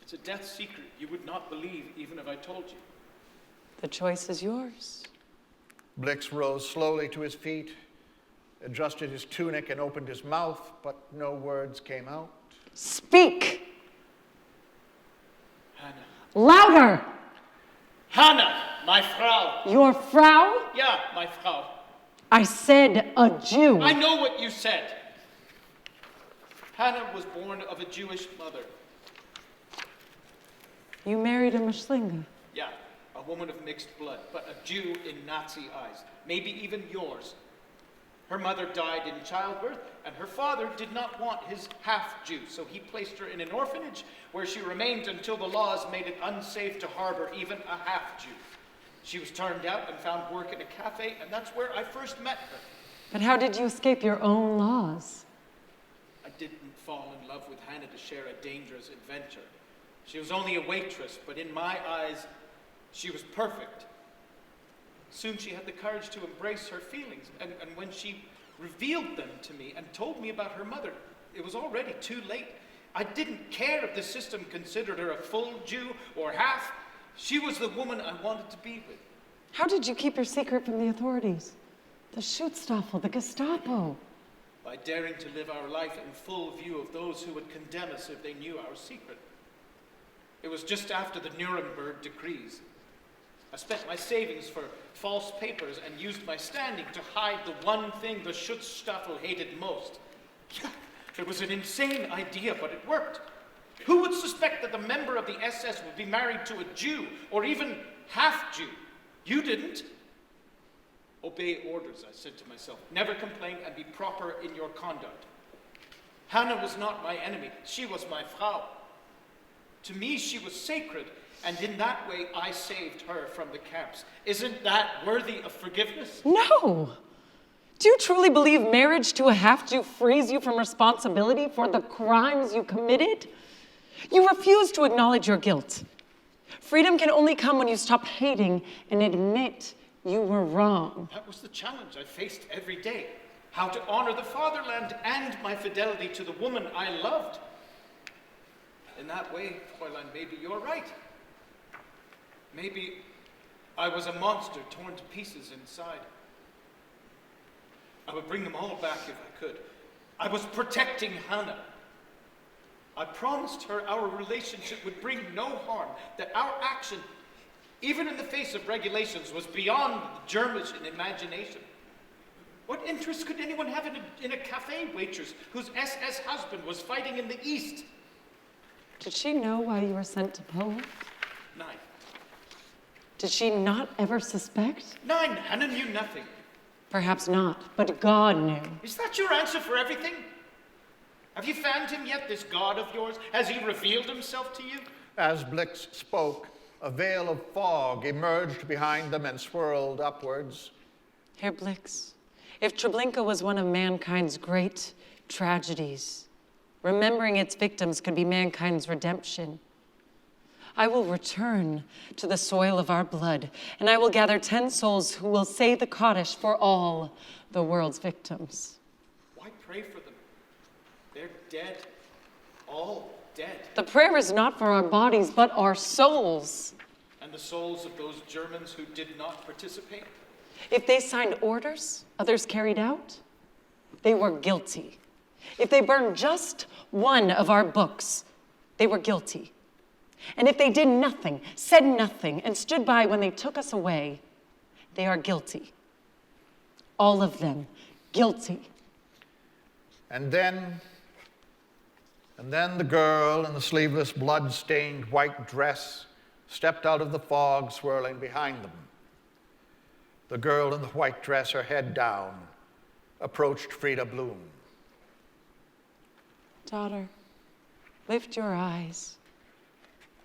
Speaker 6: It's a death secret you would not believe even if I told you.
Speaker 3: The choice is yours.
Speaker 5: Blix rose slowly to his feet, adjusted his tunic, and opened his mouth, but no words came out.
Speaker 3: Speak!
Speaker 6: Hannah.
Speaker 3: Louder!
Speaker 6: Hannah, my Frau.
Speaker 3: Your Frau?
Speaker 6: Yeah, my Frau.
Speaker 3: I said a Jew.
Speaker 6: I know what you said. Hannah was born of a Jewish mother.
Speaker 3: You married a Mishlinga.
Speaker 6: Yeah, a woman of mixed blood, but a Jew in Nazi eyes, maybe even yours. Her mother died in childbirth, and her father did not want his half-Jew, so he placed her in an orphanage where she remained until the laws made it unsafe to harbor even a half-Jew. She was turned out and found work in a cafe, and that's where I first met her.
Speaker 3: But how did you escape your own laws?
Speaker 6: I didn't fall in love with Hannah to share a dangerous adventure. She was only a waitress, but in my eyes, she was perfect. Soon she had the courage to embrace her feelings, and when she revealed them to me and told me about her mother, it was already too late. I didn't care if the system considered her a full Jew or half. She was the woman I wanted to be with.
Speaker 3: How did you keep your secret from the authorities? The Schutzstaffel, the Gestapo.
Speaker 6: By daring to live our life in full view of those who would condemn us if they knew our secret. It was just after the Nuremberg decrees. I spent my savings for false papers and used my standing to hide the one thing the Schutzstaffel hated most. Yeah, it was an insane idea, but it worked. Who would suspect that the member of the SS would be married to a Jew, or even half-Jew? You didn't. Obey orders, I said to myself. Never complain and be proper in your conduct. Hannah was not my enemy. She was my Frau. To me, she was sacred, and in that way, I saved her from the camps. Isn't that worthy of forgiveness?
Speaker 3: No! Do you truly believe marriage to a half-Jew frees you from responsibility for the crimes you committed? You refuse to acknowledge your guilt. Freedom can only come when you stop hating and admit you were wrong.
Speaker 6: That was the challenge I faced every day. How to honor the fatherland and my fidelity to the woman I loved. In that way, Fräulein, maybe you're right. Maybe I was a monster torn to pieces inside. I would bring them all back if I could. I was protecting Hannah. I promised her our relationship would bring no harm, that our action, even in the face of regulations, was beyond the German imagination. What interest could anyone have in a cafe waitress whose SS husband was fighting in the East?
Speaker 3: Did she know why you were sent to Poland?
Speaker 6: 9.
Speaker 3: Did she not ever suspect?
Speaker 6: 9. Hannah knew nothing.
Speaker 3: Perhaps not, but God knew.
Speaker 6: Is that your answer for everything? Have you found him yet, this God of yours? Has he revealed himself to you?
Speaker 5: As Blix spoke, a veil of fog emerged behind them and swirled upwards.
Speaker 3: Herr Blix, if Treblinka was one of mankind's great tragedies, remembering its victims could be mankind's redemption. I will return to the soil of our blood, and I will gather 10 souls who will say the Kaddish for all the world's victims.
Speaker 6: Why pray for them? They're dead. All dead.
Speaker 3: The prayer is not for our bodies, but our souls.
Speaker 6: And the souls of those Germans who did not participate?
Speaker 3: If they signed orders others carried out, they were guilty. If they burned just one of our books, they were guilty. And if they did nothing, said nothing, and stood by when they took us away, they are guilty. All of them guilty.
Speaker 5: And then the girl in the sleeveless, blood-stained white dress stepped out of the fog swirling behind them. The girl in the white dress, her head down, approached Frida Bloom.
Speaker 3: Daughter, lift your eyes.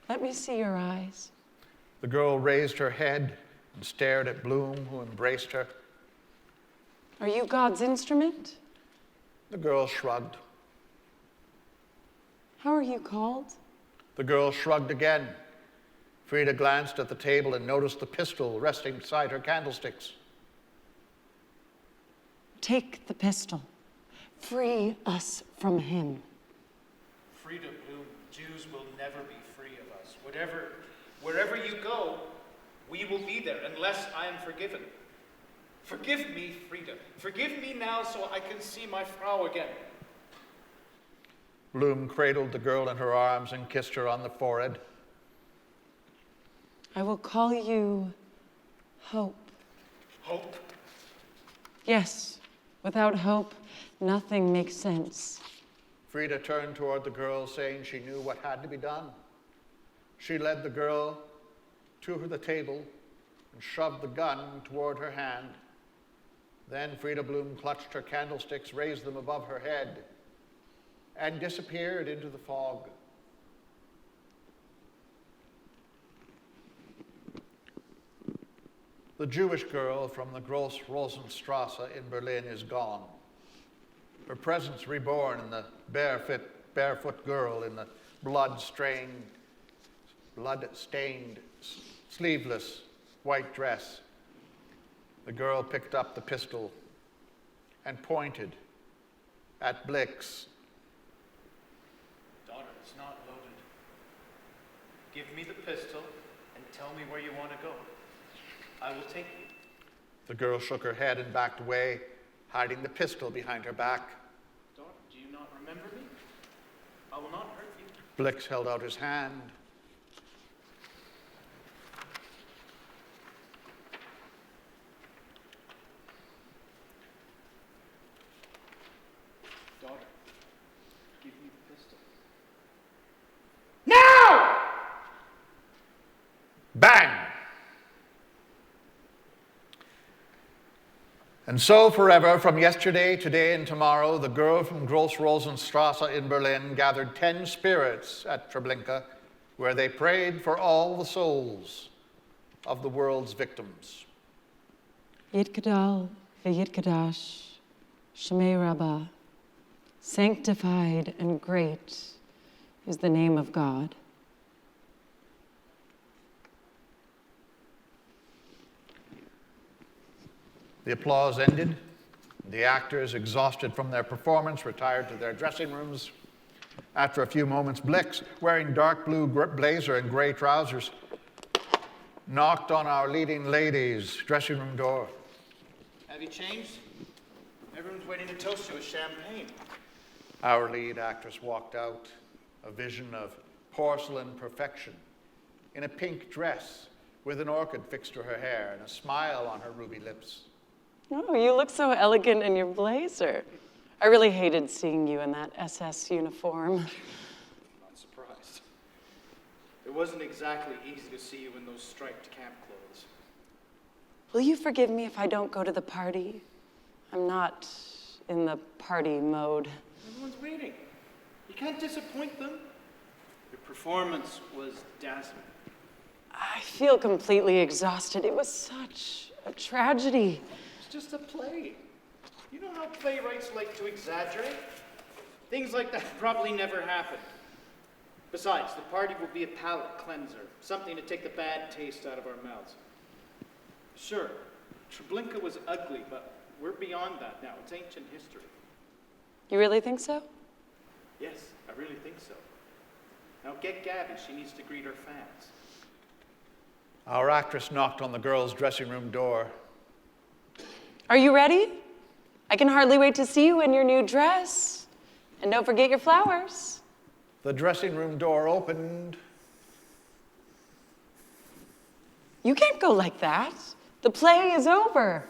Speaker 3: Let me see your eyes.
Speaker 5: The girl raised her head and stared at Bloom, who embraced her.
Speaker 3: Are you God's instrument?
Speaker 5: The girl shrugged.
Speaker 3: How are you called?
Speaker 5: The girl shrugged again. Frida glanced at the table and noticed the pistol resting beside her candlesticks.
Speaker 3: Take the pistol. Free us from him.
Speaker 6: Frida Bloom, Jews will never be free of us. Wherever you go, we will be there unless I am forgiven. Forgive me, Frida. Forgive me now so I can see my Frau again.
Speaker 5: Bloom cradled the girl in her arms and kissed her on the forehead.
Speaker 3: I will call you Hope.
Speaker 6: Hope?
Speaker 3: Yes, without hope, nothing makes sense.
Speaker 5: Frida turned toward the girl, saying she knew what had to be done. She led the girl to the table and shoved the gun toward her hand. Then Frida Bloom clutched her candlesticks, raised them above her head, and disappeared into the fog. The Jewish girl from the Gross Rosenstrasse in Berlin is gone. Her presence reborn in the barefoot girl in the blood-stained, sleeveless white dress. The girl picked up the pistol and pointed at Blix.
Speaker 6: Daughter, it's not loaded. Give me the pistol and tell me where you want to go. I will take you.
Speaker 5: The girl shook her head and backed away, hiding the pistol behind her back.
Speaker 6: Daughter, do you not remember me? I will not hurt you.
Speaker 5: Blix held out his hand.
Speaker 6: Daughter, give me the pistol. Now!
Speaker 5: Bang! And so forever, from yesterday, today, and tomorrow, the girl from Gross Rosenstrasse in Berlin gathered 10 spirits at Treblinka, where they prayed for all the souls of the world's victims.
Speaker 3: Yitkadal v'yitkadash, Shemei Rabbah. Sanctified and great is the name of God.
Speaker 5: The applause ended. The actors, exhausted from their performance, retired to their dressing rooms. After a few moments, Blix, wearing dark blue blazer and gray trousers, knocked on our leading lady's dressing room door.
Speaker 6: Have you changed? Everyone's waiting to toast you with champagne.
Speaker 5: Our lead actress walked out, a vision of porcelain perfection, in a pink dress with an orchid fixed to her hair and a smile on her ruby lips.
Speaker 3: Oh, you look so elegant in your blazer. I really hated seeing you in that SS uniform.
Speaker 6: Not surprised. It wasn't exactly easy to see you in those striped camp clothes.
Speaker 3: Will you forgive me if I don't go to the party? I'm not in the party mode.
Speaker 6: Everyone's waiting. You can't disappoint them. Your performance was dazzling.
Speaker 3: I feel completely exhausted. It was such a tragedy.
Speaker 6: It's just a play. You know how playwrights like to exaggerate? Things like that probably never happened. Besides, the party will be a palate cleanser, something to take the bad taste out of our mouths. Sure, Treblinka was ugly, but we're beyond that now. It's ancient history.
Speaker 3: You really think so?
Speaker 6: Yes, I really think so. Now get Gabby. She needs to greet her fans.
Speaker 5: Our actress knocked on the girls' dressing room door.
Speaker 3: Are you ready? I can hardly wait to see you in your new dress. And don't forget your flowers.
Speaker 5: The dressing room door opened.
Speaker 3: You can't go like that. The play is over.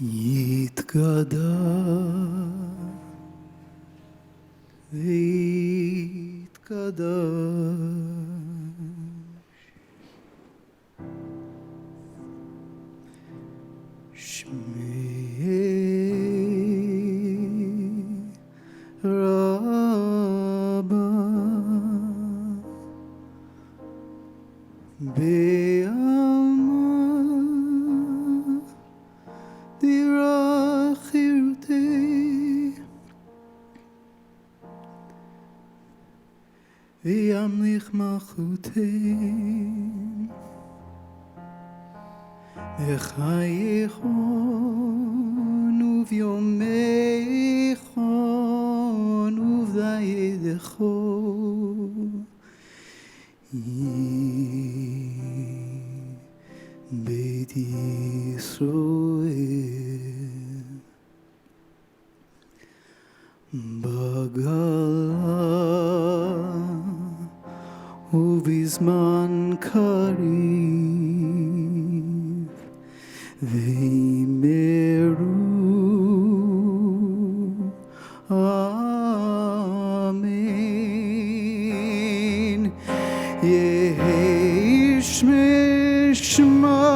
Speaker 4: יתגדע ויתקדש שמי רבה בעלמא דירה חירותי וימליך מלכותי בחייכון וביומייכון ובדיידכו בית ישראל בגלה ובזמן קריב ואמרו אמן יהי שמי שמע